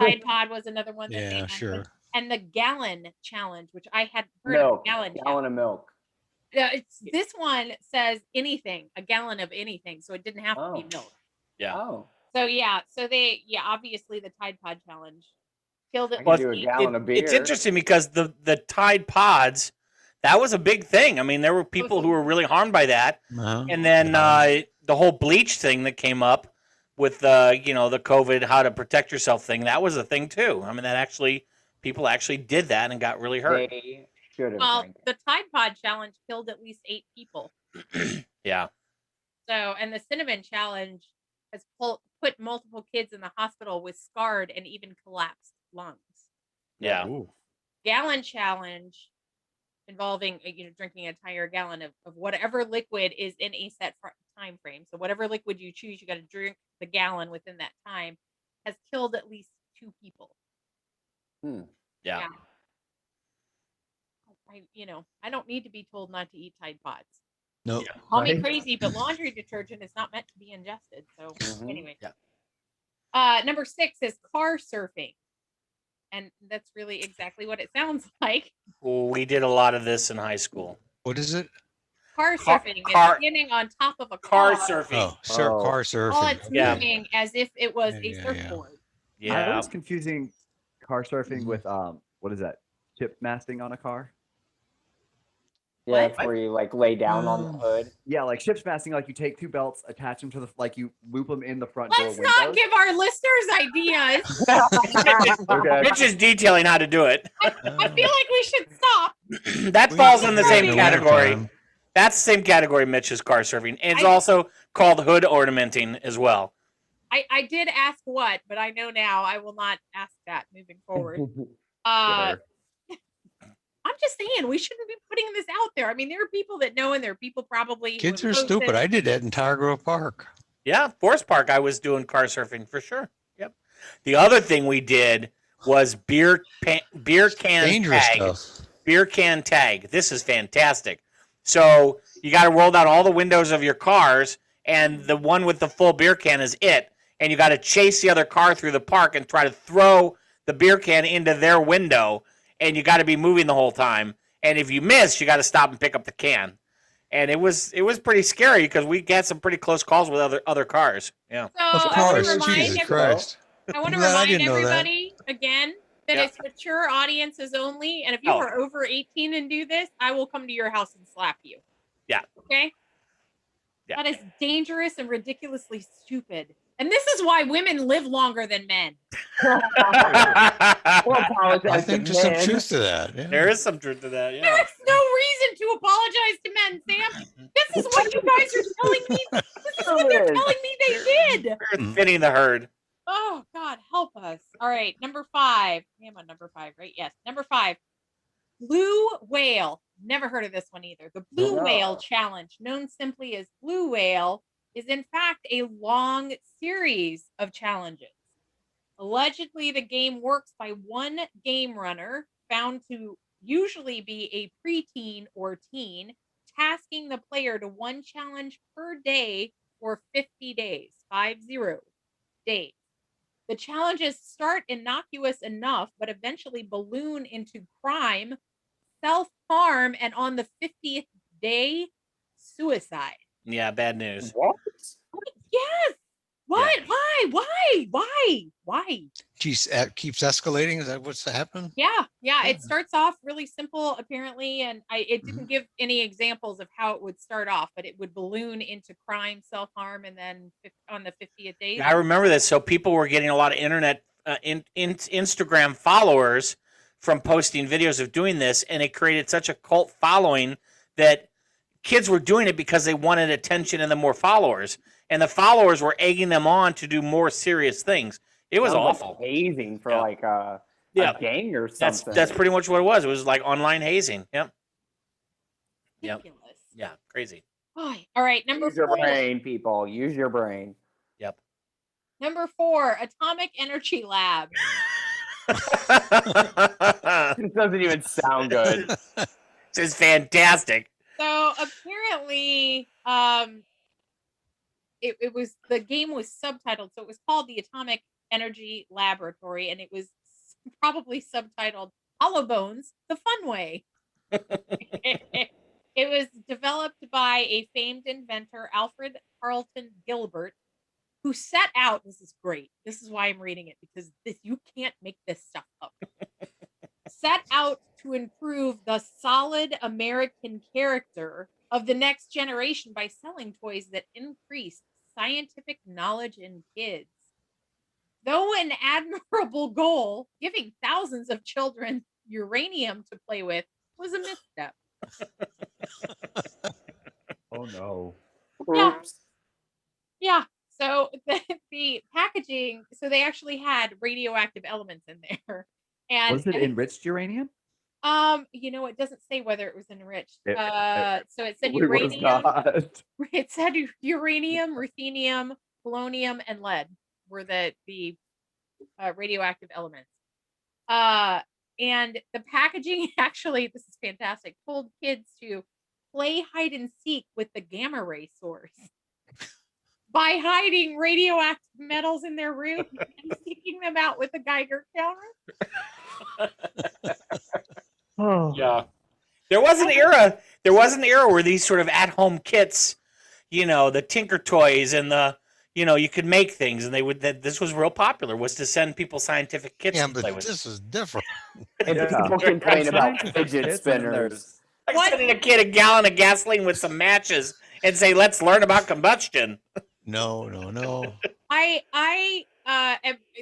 Tide Pod was another one that they Yeah, mentioned. sure. And the gallon challenge, which I hadn't heard of. Milk. Gallon Gallon of milk. this one says anything, a gallon of anything, so it didn't have to be Oh. milk. Yeah. Oh. So obviously the Tide Pod challenge killed it. I can do a gallon of beer. It's interesting because the Tide Pods, that was a big thing. I mean, there were people who were really harmed by that. Uh-huh. And then the whole bleach thing that came up with the COVID, how to protect yourself thing, that was a thing too. I mean, people actually did that and got really hurt. They should have Well, drank it. the Tide Pod challenge killed at least 8 people. Yeah. So, and the cinnamon challenge has put multiple kids in the hospital with scarred and even collapsed lungs. Yeah. Gallon challenge involving drinking an entire gallon of whatever liquid is in a set time frame. So whatever liquid you choose, you got to drink the gallon within that time. Has killed at least 2 people. Yeah. I don't need to be told not to eat Tide Pods. No. Call me Right. crazy, but laundry detergent is not meant to be ingested. So Mhm. anyway. Yeah. Number 6 is car surfing. And that's really exactly what it sounds like. We did a lot of this in high school. What is it? Car Car- surfing is car- standing on top of a Car car surfing. Oh, Oh. car while surfing. it's Yeah. moving as if it was Yeah, a yeah, yeah. surfboard. I Yeah. was confusing car surfing Mhm. with what is that? Chip masting on a car? Yeah, What? that's where you like lay down on the hood. Yeah, like ship masting, like you take 2 belts, attach them to you loop them in the front door Let's windows. not give our listeners ideas. Okay. Mitch is detailing how to do it. I feel like we should stop. That We falls need in the to do it same in the category. wintertime. That's the same category Mitch is car surfing. And it's I- also called hood ornamenting as well. I did ask what, but I know now I will not ask that moving forward. Uh, Sure. I'm just saying we shouldn't be putting this out there. I mean, there are people that know, and there are people probably who Kids have are stupid. posted- I did that in Tiger Grove Park. Yeah, Forest Park. I was doing car surfing for sure. Yep. The other thing we did was beer can Dangerous tag. stuff. Beer can tag. This is fantastic. So you got to roll down all the windows of your cars, and the one with the full beer can is it. And you got to chase the other car through the park and try to throw the beer can into their window, and you got to be moving the whole time. And if you miss, you got to stop and pick up the can. And it was pretty scary because we had some pretty close calls with other cars. Yeah. So Of I want to course, remind Jesus everybody, Christ. I want to I'm glad I remind didn't know that. everybody again that Yeah. it's mature audiences only. And if you Oh. are over 18 and do this, I will come to your house and slap you. Yeah. Okay? Yeah. That is dangerous and ridiculously stupid. And this is why women live longer than men. We'll apologize I to think there's some men. truth to that. Yeah. There is some truth to that. Yeah. There's no reason to apologize to men, Sam. This is what you guys are telling me. This is what they're telling me they did. We're thinning the herd. Oh, God, help us. All right, number 5. I'm on number 5, right? Yes, number 5. Blue whale. Never heard of this one either. The blue No. whale challenge, known simply as blue whale, is in fact a long series of challenges. Allegedly, the game works by one game runner, found to usually be a preteen or teen, tasking the player to one challenge per day for 50 days, 50 days. The challenges start innocuous enough, but eventually balloon into crime, self-harm, and on the 50th day, suicide. Yeah, bad news. What? Yes. What? Why? Geez, it keeps escalating. Is that what's happening? Yeah. It starts off really simple, apparently, and it didn't give any examples of how it would start off, but it would balloon into crime, self-harm, and then on the 50th day. I remember this. So people were getting a lot of internet, Instagram followers from posting videos of doing this, and it created such a cult following that kids were doing it because they wanted attention and the more followers, and the followers were egging them on to do more serious things. It was Sounds awful. Like hazing for Yeah. like a gang or That's something. pretty much what it was. It was like online hazing. Yep. Ridiculous. Yeah, crazy. All right, number Use your 4. brain, people. Use your brain. Yep. Number 4, Atomic Energy Lab. This doesn't even sound good. This is fantastic. So apparently, it was, the game was subtitled, so it was called the Atomic Energy Laboratory, and it was probably subtitled Hollow Bones: The Fun Way. It was developed by a famed inventor, Alfred Carlton Gilbert, who set out. This is great. This is why I'm reading it, because you can't make this stuff up. Set out to improve the solid American character of the next generation by selling toys that increased scientific knowledge in kids. Though an admirable goal, giving thousands of children uranium to play with was a misstep. Oh no. Yeah. Oops. Yeah. So the packaging, so they actually had radioactive elements in there. And Was it enriched uranium? it doesn't say whether it was enriched. It So it said It was uranium. not. It said uranium, ruthenium, polonium, and lead were the radioactive elements. And the packaging actually, this is fantastic, told kids to play hide and seek with the gamma ray source by hiding radioactive metals in their room and seeking them out with a Geiger counter. Oh. Yeah. There was an era where these sort of at-home kits, the Tinker Toys and the, you could make things, and this was real popular, was to send people scientific kits Yeah, to play but with. this is different. And Yeah. people complain about Scientific fidget kits, and then spinners. Like What? sending a kid a gallon of gasoline with some matches and say, let's learn about combustion. No.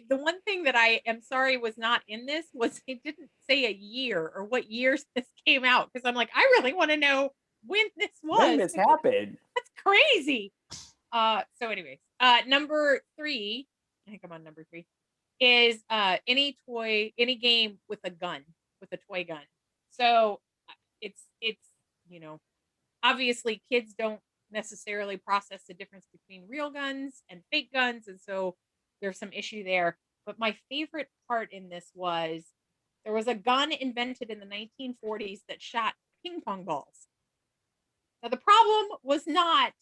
The one thing that I am sorry was not in this was it didn't say a year or what years this came out, because I'm like, I really want to know when this was. When this happened. That's crazy. So anyways, number 3, I think I'm on number 3, is any game with a gun, with a toy gun. So it's obviously kids don't necessarily process the difference between real guns and fake guns, and so there's some issue there. But my favorite part in this was there was a gun invented in the 1940s that shot ping pong balls. Now the problem was not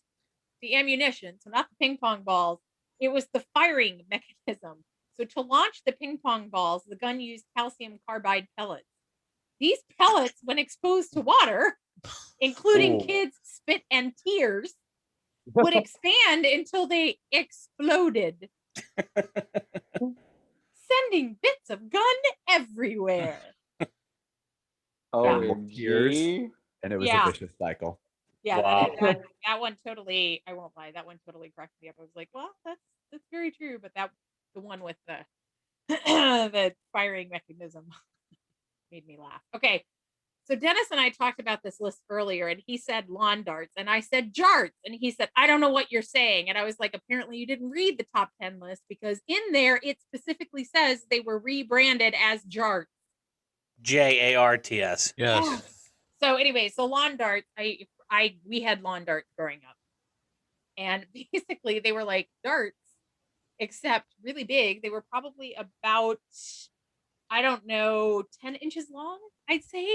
the ammunition, so not the ping pong balls, it was the firing mechanism. So to launch the ping pong balls, the gun used calcium carbide pellets. These pellets, when exposed to water, including kids' spit and tears, would expand until they exploded, sending bits of gun everywhere. OMG. And it was Yeah. a vicious cycle. Yeah, Wow. that one totally, I won't lie, that one totally cracked me up. I was like, well, that's very true, but that the one with the the firing mechanism made me laugh. Okay. So Dennis and I talked about this list earlier, and he said lawn darts, and I said jarts, and he said, I don't know what you're saying. And I was like, apparently you didn't read the top 10 list, because in there it specifically says they were rebranded as jarts. JARTS. Yes. So anyway, so lawn darts, we had lawn darts growing up, and basically they were like darts, except really big. They were probably about, I don't know, 10 inches long, I'd say.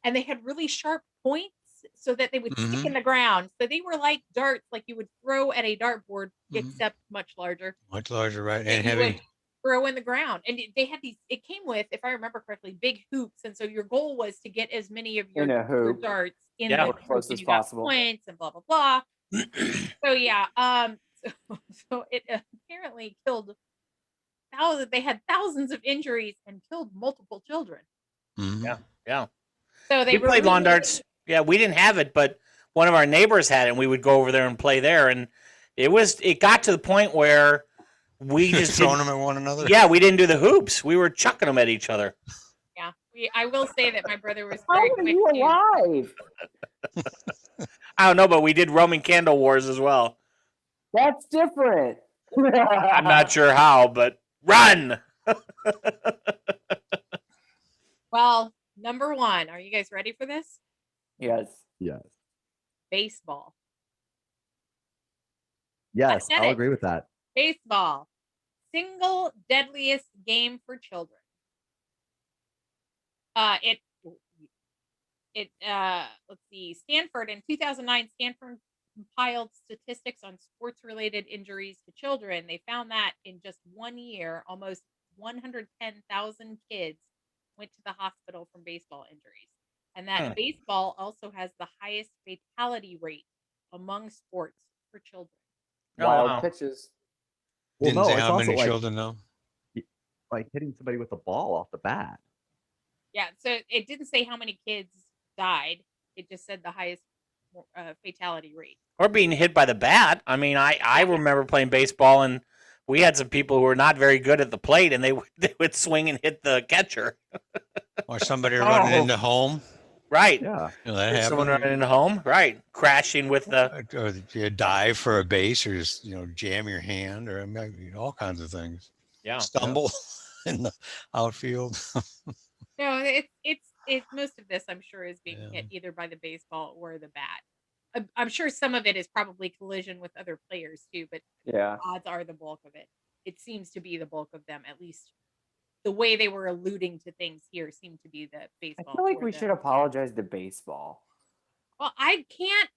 And they had really sharp points so that they would stick in the ground. So they were like darts, like you would throw at a dartboard, except much larger. Much larger, right? that And you would heavy. throw in the ground. And they had these, it came with, if I remember correctly, big hoops. And so your goal was to get as many of your In a hoop. darts in Yeah. the As close hoop, and as you got possible. points and blah, blah, blah. So yeah, so it apparently killed they had thousands of injuries and killed multiple children. Yeah. Yeah. So they We played lawn darts. Yeah, we didn't have it, but one of our neighbors had it, and we would go over there and play there. And it got to the point where we just throwing didn't- them at one another. Yeah, we didn't do the hoops. We were chucking them at each other. Yeah, I will say that my brother was How very are quick you to- alive? I don't know, but we did Roman candle wars as well. That's different. I'm not sure how, but run. Well, number one, are you guys ready for this? Yes. Yes. Baseball. Yes, said I'll it. agree with that. Baseball. Single deadliest game for children. Let's see, Stanford in 2009, Stanford compiled statistics on sports related injuries to children. They found that in just 1 year, almost 110,000 kids went to the hospital from baseball injuries. And that baseball also has the highest fatality rate among sports for children. Oh, Wild wow. pitches. Well, Didn't no, say it's how also many like, children though. like hitting somebody with a ball off the bat. Yeah, so it didn't say how many kids died. It just said the highest fatality rate. Or being hit by the bat. I mean, I remember playing baseball, and we had some people who were not very good at the plate, and they would swing and hit the catcher. Or somebody running into home. Right. Yeah. You know, that Someone happened. running into home. Right. Crashing with the. Or you dive for a base, or just jam your hand, or all kinds of things. Yeah. Stumble in the outfield. No, it's most of this, I'm sure, is being hit either by the baseball or the bat. I'm sure some of it is probably collision with other players too, but Yeah. odds are the bulk of it. It seems to be the bulk of them, at least the way they were alluding to things here seemed to be the I baseball. feel like or we the- should apologize to baseball. Well, I can't.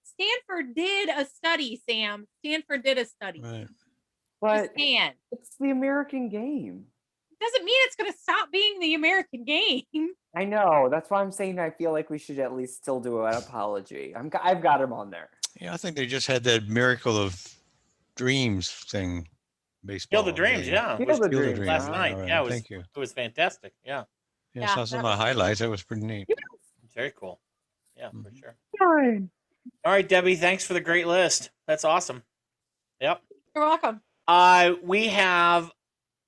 Stanford did a study, Sam. Stanford did a study. Right. But Just saying. it's the American game. Doesn't mean it's going to stop being the American game. I know. That's why I'm saying I feel like we should at least still do an apology. I've got him on there. Yeah, I think they just had that miracle of dreams thing. Baseball. Kill the Dreams, yeah. Field Was of Field of Dreams. Dreams. last All night. right, Yeah, thank you. it was fantastic. Yeah. Yeah, Yeah, saw some that of the highlights. That was pretty neat. Very cool. Yeah, for sure. Fine. All right, Debbie, thanks for the great list. That's awesome. Yep. You're welcome.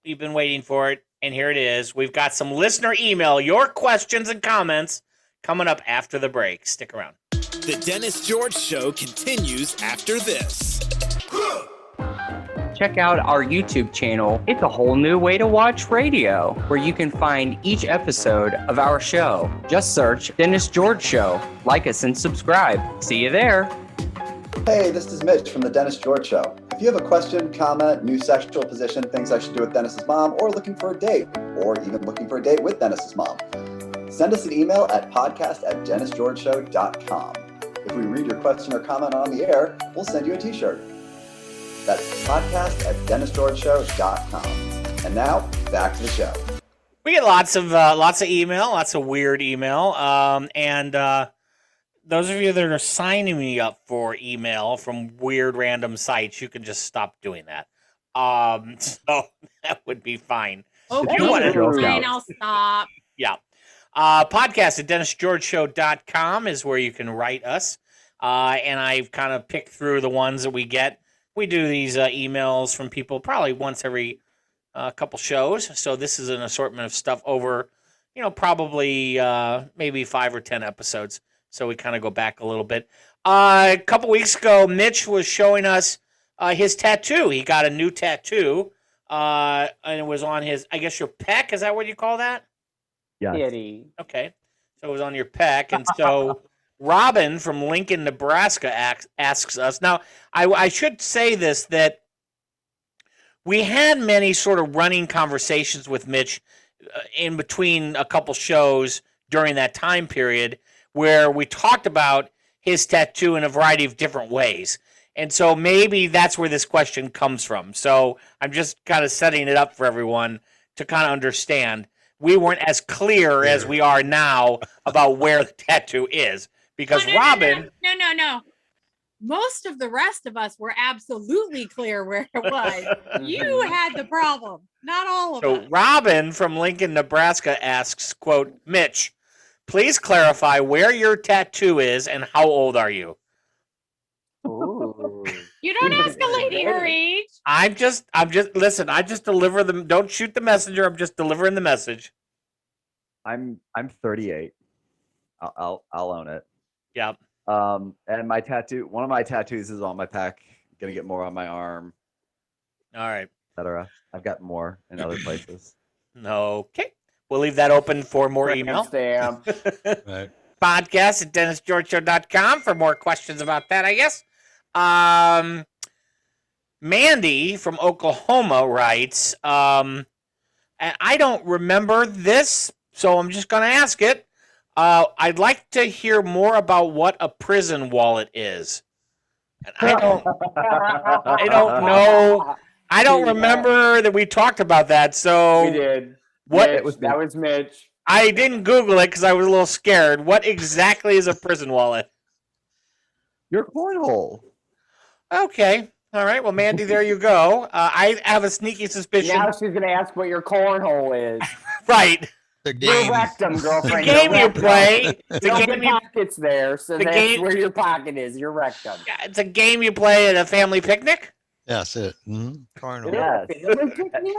We've been waiting for it, and here it is. We've got some listener email, your questions and comments coming up after the break. Stick around. The Dennis George Show continues after this. check out our YouTube channel, It's a Whole New Way to Watch Radio, where you can find each episode of our show. Just search Dennis George Show. Like us and subscribe. See you there. Hey, this is Mitch from The Dennis George Show. If you have a question, comment, new sexual position, things I should do with Dennis's mom, or looking for a date, or even looking for a date with Dennis's mom, send us an email at podcast@dennisgeorgeshow.com. If we read your question or comment on the air, we'll send you a t-shirt. That's podcast@dennisgeorgeshow.com. And now, back to the show. We get lots of email, lots of weird email, and those of you that are signing me up for email from weird random sites, you can just stop doing that. So that would be fine. Okay, fine, I'll stop. Yeah. Podcast@DennisGeorgeShow.com is where you can write us. And I've kind of picked through the ones that we get. We do these emails from people probably once every couple shows. So this is an assortment of stuff over, probably maybe 5 or 10 episodes. So we kind of go back a little bit. A couple weeks ago, Mitch was showing us his tattoo. He got a new tattoo, and it was on his, I guess, your pec. Is that what you call that? Yes. Kitty. Okay. So it was on your pec. And so Robin from Lincoln, Nebraska asks us. Now, I should say this, that we had many sort of running conversations with Mitch in between a couple shows during that time period where we talked about his tattoo in a variety of different ways. And so maybe that's where this question comes from. So I'm just kind of setting it up for everyone to kind of understand. We weren't as clear as we are now about where the tattoo is. Because Robin... No. Most of the rest of us were absolutely clear where it was. You had the problem, not all of us. So Robin from Lincoln, Nebraska asks, quote, Mitch, please clarify where your tattoo is and how old are you? Ooh. You don't ask a lady her age. Listen, I just deliver them. Don't shoot the messenger. I'm just delivering the message. I'm 38. I'll own it. Yep. And my tattoo, one of my tattoos is on my pec. Gonna get more on my arm. All right. Etc. I've got more in other places. Okay. We'll leave that open for more email. Stamp. Right. Podcast@DennisGeorgeShow.com for more questions about that, I guess. Mandy from Oklahoma writes, and I don't remember this, so I'm just going to ask it. I'd like to hear more about what a prison wallet is. And I don't know. I don't remember that we talked about that. So We did. What? That was Mitch. I didn't Google it because I was a little scared. What exactly is a prison wallet? Your cornhole. Okay. All right. Well, Mandy, there you go. I have a sneaky suspicion. Now she's going to ask what your cornhole is. Right. The Your game. rectum, girlfriend. The game Your you rectum. play. It's a No game you, pockets there, so the that's game- where your pocket is. Your rectum. it's a game you play at a family picnic. That's it. Carnal. Yes. At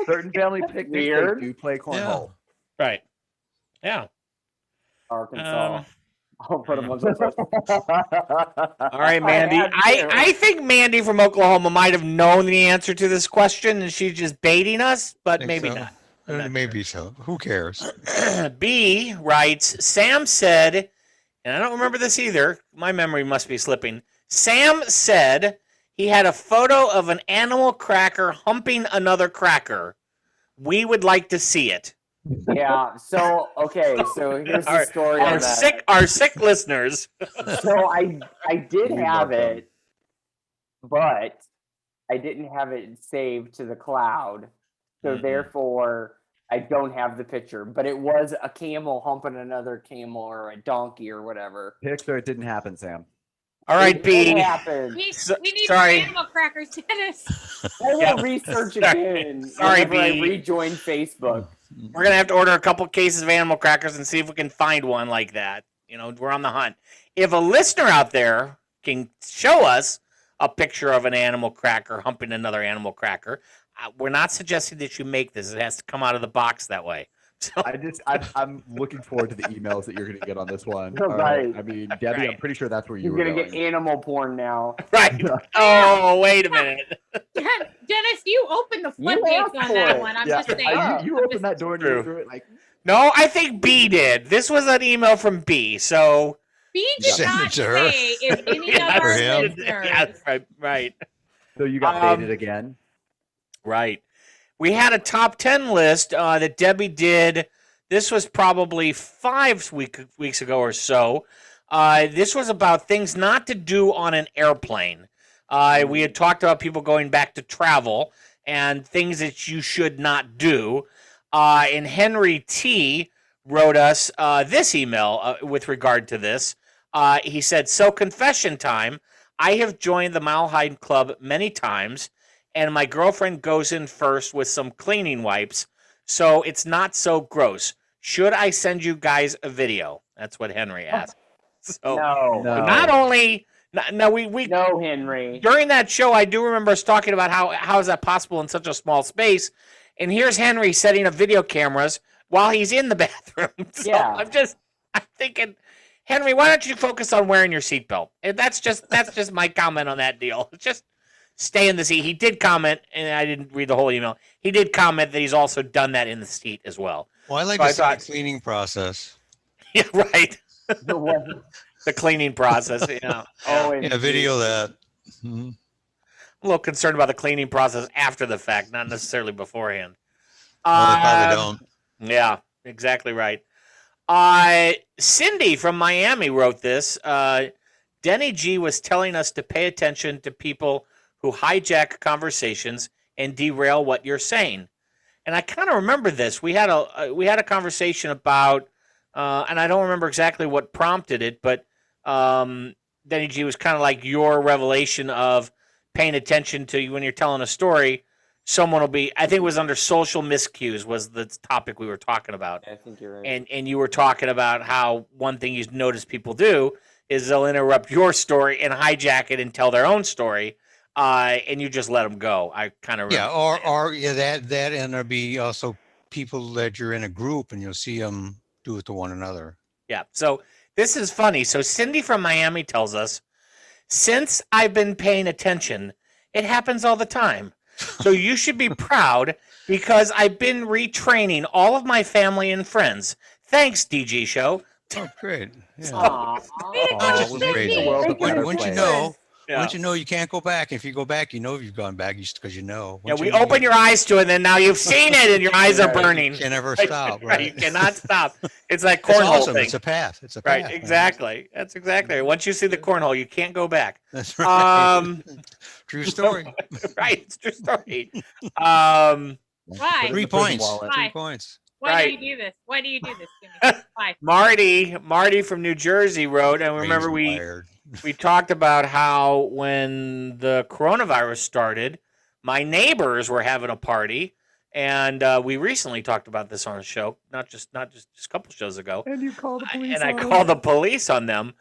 certain family picnics, Weird. they do play cornhole. Right. Yeah. Arkansas. I'll put them on the All right, Mandy. I think Mandy from Oklahoma might have known the answer to this question, and she's just baiting us, but Think maybe so. not. Maybe so. Who cares? B writes, Sam said, and I don't remember this either. My memory must be slipping. Sam said he had a photo of an animal cracker humping another cracker. We would like to see it. Yeah. So so here's the story. Our on that. sick listeners. So I did have it, but I didn't have it saved to the cloud. So therefore, I don't have the picture. But it was a camel humping another camel or a donkey or whatever. Picture it didn't happen, Sam. All right, It B. happened. We need sorry. some animal crackers, Dennis. I will research again Sorry, whenever I B. rejoin Facebook. We're gonna have to order a couple cases of animal crackers and see if we can find one like that. We're on the hunt. If a listener out there can show us a picture of an animal cracker humping another animal cracker, we're not suggesting that you make this. It has to come out of the box that way. I'm looking forward to the emails that you're going to get on this one. All Right. right. I mean, Debbie, I'm pretty sure that's where you You're were gonna going. get animal porn now. Right. Oh, wait a minute. Dennis, you opened the You floodgates asked on for that it. one. I'm Yeah, just saying. you opened that door and you threw it like. No, I think B did. This was an email from B. So B did Send not it to her. say if any Yeah, of our for him. listeners. yeah, right. So you got baited again. Right. We had a top 10 list that Debbie did. This was probably 5 weeks ago or so. This was about things not to do on an airplane. We had talked about people going back to travel and things that you should not do. And Henry T. wrote us this email with regard to this. He said, so confession time. I have joined the Mile High Club many times, and my girlfriend goes in first with some cleaning wipes, so it's not so gross. Should I send you guys a video? That's what Henry asked. So No. not only no, we No, Henry. during that show, I do remember us talking about how is that possible in such a small space, and here's Henry setting up video cameras while he's in the bathroom. So Yeah. I'm thinking, Henry, why don't you focus on wearing your seatbelt? And that's just my comment on that deal. Just stay in the seat. He did comment, and I didn't read the whole email. He did comment that he's also done that in the seat as well. Well, I like So to see the cleaning process. Yeah, right. The what? The cleaning process. Yeah. Oh, Yeah, video that. Mhm. I'm a little concerned about the cleaning process after the fact, not necessarily beforehand. Well, they probably don't. Yeah, exactly right. Cindy from Miami wrote this. Denny G was telling us to pay attention to people who hijack conversations and derail what you're saying. And I kind of remember this. We had a conversation about, and I don't remember exactly what prompted it, but Denny G was kind of like your revelation of paying attention to when you're telling a story. Someone will be. I think it was under social miscues was the topic we were talking about. I think you're right. And you were talking about how one thing you notice people do is they'll interrupt your story and hijack it and tell their own story, and you just let them go. I kind of Yeah, or yeah, that and there'll be also people that you're in a group and you'll see them do it to one another. Yeah. So this is funny. So Cindy from Miami tells us, since I've been paying attention, it happens all the time. So you should be proud because I've been retraining all of my family and friends. Thanks, DG Show. Oh, great. Yeah. Aw. Great. Once you know, Yeah. once you know you can't go back. If you go back, you know you've gone back because you know. Yeah, Once we you know, open your eyes to it, and then now you've seen it, and your eyes are burning. You can never Right, stop. right. Right. You cannot stop. It's like It's cornhole awesome. thing. It's a path. It's a path. Right, man. exactly. That's exactly. Once you see the cornhole, you can't go back. That's right. True story. Right, it's true story. Um, Why? 3 points. Why? 3 points. Why Right. do you do this? Why do you do this to me? Why? Marty from New Jersey wrote, and remember Brains wired. we talked about how when the coronavirus started, my neighbors were having a party, and we recently talked about this on a show, not just a couple shows ago. And you call the police. And I on them. called the police on them.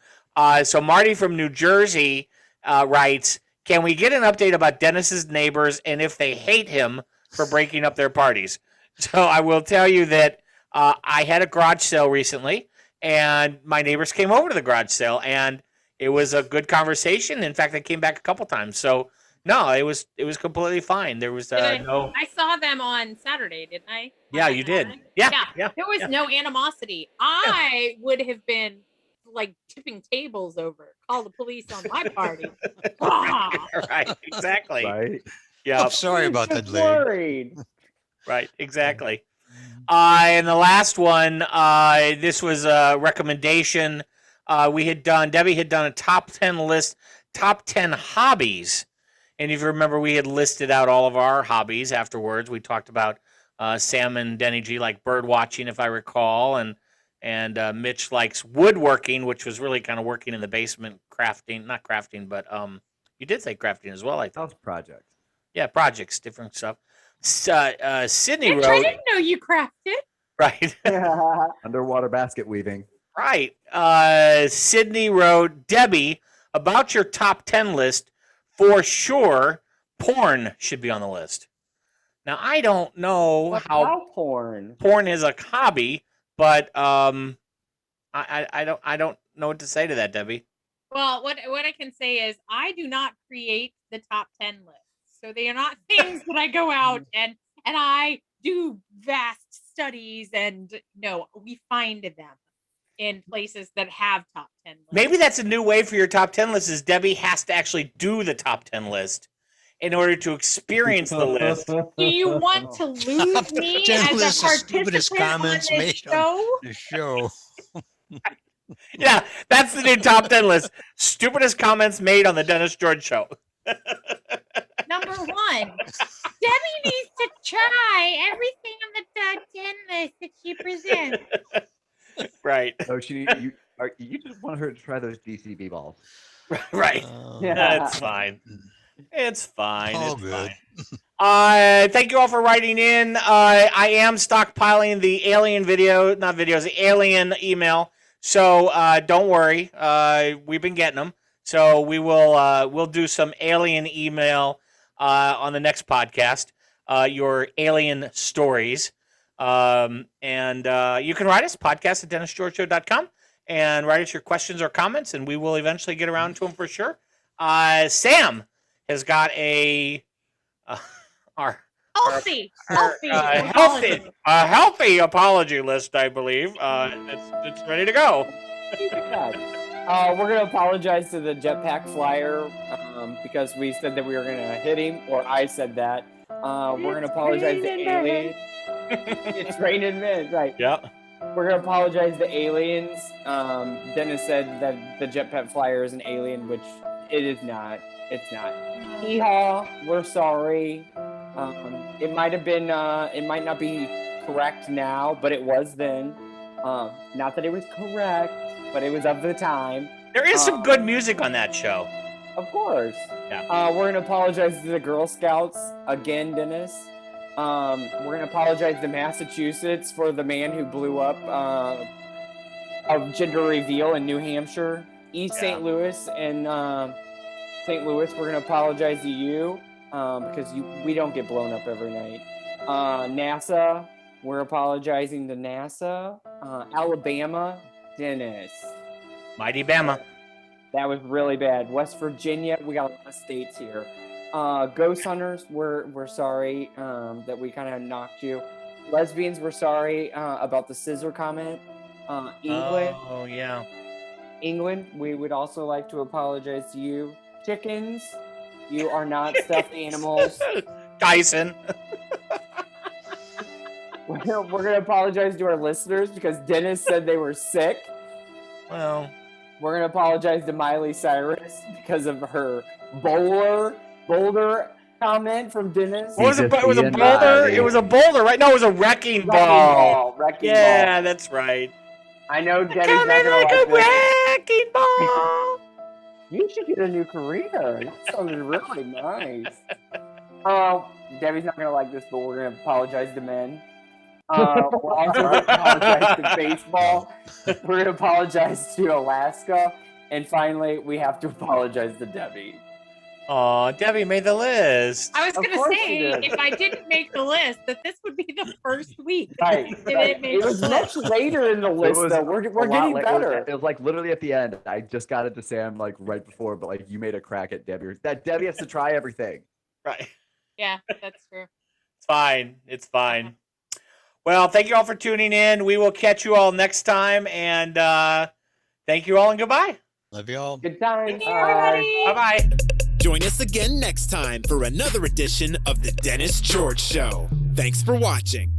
So Marty from New Jersey writes, can we get an update about Dennis's neighbors and if they hate him for breaking up their parties? So I will tell you that I had a garage sale recently, and my neighbors came over to the garage sale, and it was a good conversation. In fact, they came back a couple times. So no, it was completely fine. There was no. I saw them on Saturday, didn't I? Yeah, you did. Yeah. There was no animosity. I would have been like tipping tables over. Call the police on my party. Right, exactly. Right. Yeah. I'm sorry about that, lady. Worried. Right, exactly. And the last one, this was a recommendation. Debbie had done a top 10 list, top 10 hobbies. And if you remember, we had listed out all of our hobbies afterwards. We talked about Sam and Denny G like bird watching, if I recall. And Mitch likes woodworking, which was really kind of working in the basement, crafting, not crafting, but you did say crafting as well, I think. House project. Yeah, projects, different stuff. Sydney Mitch, I wrote, didn't know you crafted. right, Underwater basket weaving. right. Sydney wrote, Debbie, about your top 10 list, for sure, porn should be on the list. Now I don't know What how about porn? porn is a hobby, but I don't know what to say to that, Debbie. Well, what I can say is I do not create the top 10 lists. So they are not things that I go out and I do vast studies and no, we find them in places that have top 10 lists. Maybe that's a new way for your top 10 list is Debbie has to actually do the top 10 list in order to experience the list. Do you want to lose me 10 as a lists of stupidest participant on comments this made on show? the show. Yeah, that's the new top 10 list. Stupidest comments made on the Dennis George Show. Number 1, Debbie needs to try everything on the top 10 list that she presents. Right. Oh, you just want her to try those DCB balls. Right. Yeah. That's fine. It's fine. All It's good. fine. Thank you all for writing in. I am stockpiling the alien the alien email. So don't worry. We've been getting them. So we'll do some alien email on the next podcast. Your alien stories. And you can write us podcast at DennisGeorgeShow.com and write us your questions or comments, and we will eventually get around to them for sure. Sam has got a healthy apology list, I believe. It's ready to go. We're gonna apologize to the jetpack flyer because we said that we were gonna hit him, or I said that. We're gonna apologize to aliens. It's raining men, right? Yeah. We're gonna apologize to aliens. Dennis said that the jetpack flyer is an alien, which it is not. It's not. Hee-haw, we're sorry. It might have been. It might not be correct now, but it was then. Not that it was correct, but it was of the time. There is some good music on that show. Of course. Yeah. We're gonna apologize to the Girl Scouts again, Dennis. We're gonna apologize to Massachusetts for the man who blew up a gender reveal in New Hampshire. East St. Louis and St. Louis, we're gonna apologize to you because we don't get blown up every night. NASA, we're apologizing to NASA. Alabama, Dennis. Mighty Bama. That was really bad. West Virginia, we got a lot of states here. Ghost Hunters, we're sorry that we kind of knocked you. Lesbians, we're sorry about the scissor comment. England. Oh, yeah. England, we would also like to apologize to you. Chickens, you are not stuffed animals. Tyson. We're going to apologize to our listeners because Dennis said they were sick. Well, we're going to apologize to Miley Cyrus because of her boulder comment from Dennis. What was it? It was a boulder. It was a boulder, right? No, it was a wrecking ball. Wrecking yeah, ball. That's right. I know Debbie's Coming not gonna like like a this. wrecking ball. You should get a new career. That sounded really nice. Debbie's not gonna like this, but we're gonna apologize to men. We're also gonna apologize to baseball. We're gonna apologize to Alaska, and finally, we have to apologize to Debbie. Oh, Debbie made the list. I was Of going to course say, you did. if I didn't make the list, that this would be the first week. Right. Didn't make It was the much list. later in the list, was though. We're a getting lot better. It was like literally at the end. I just got it to Sam like right before, but like you made a crack at Debbie. That Debbie has to try everything. Right. Yeah, that's true. It's fine. It's fine. Well, thank you all for tuning in. We will catch you all next time. And thank you all and goodbye. Love you all. Good times. Bye-bye. Join us again next time for another edition of The Dennis George Show. Thanks for watching.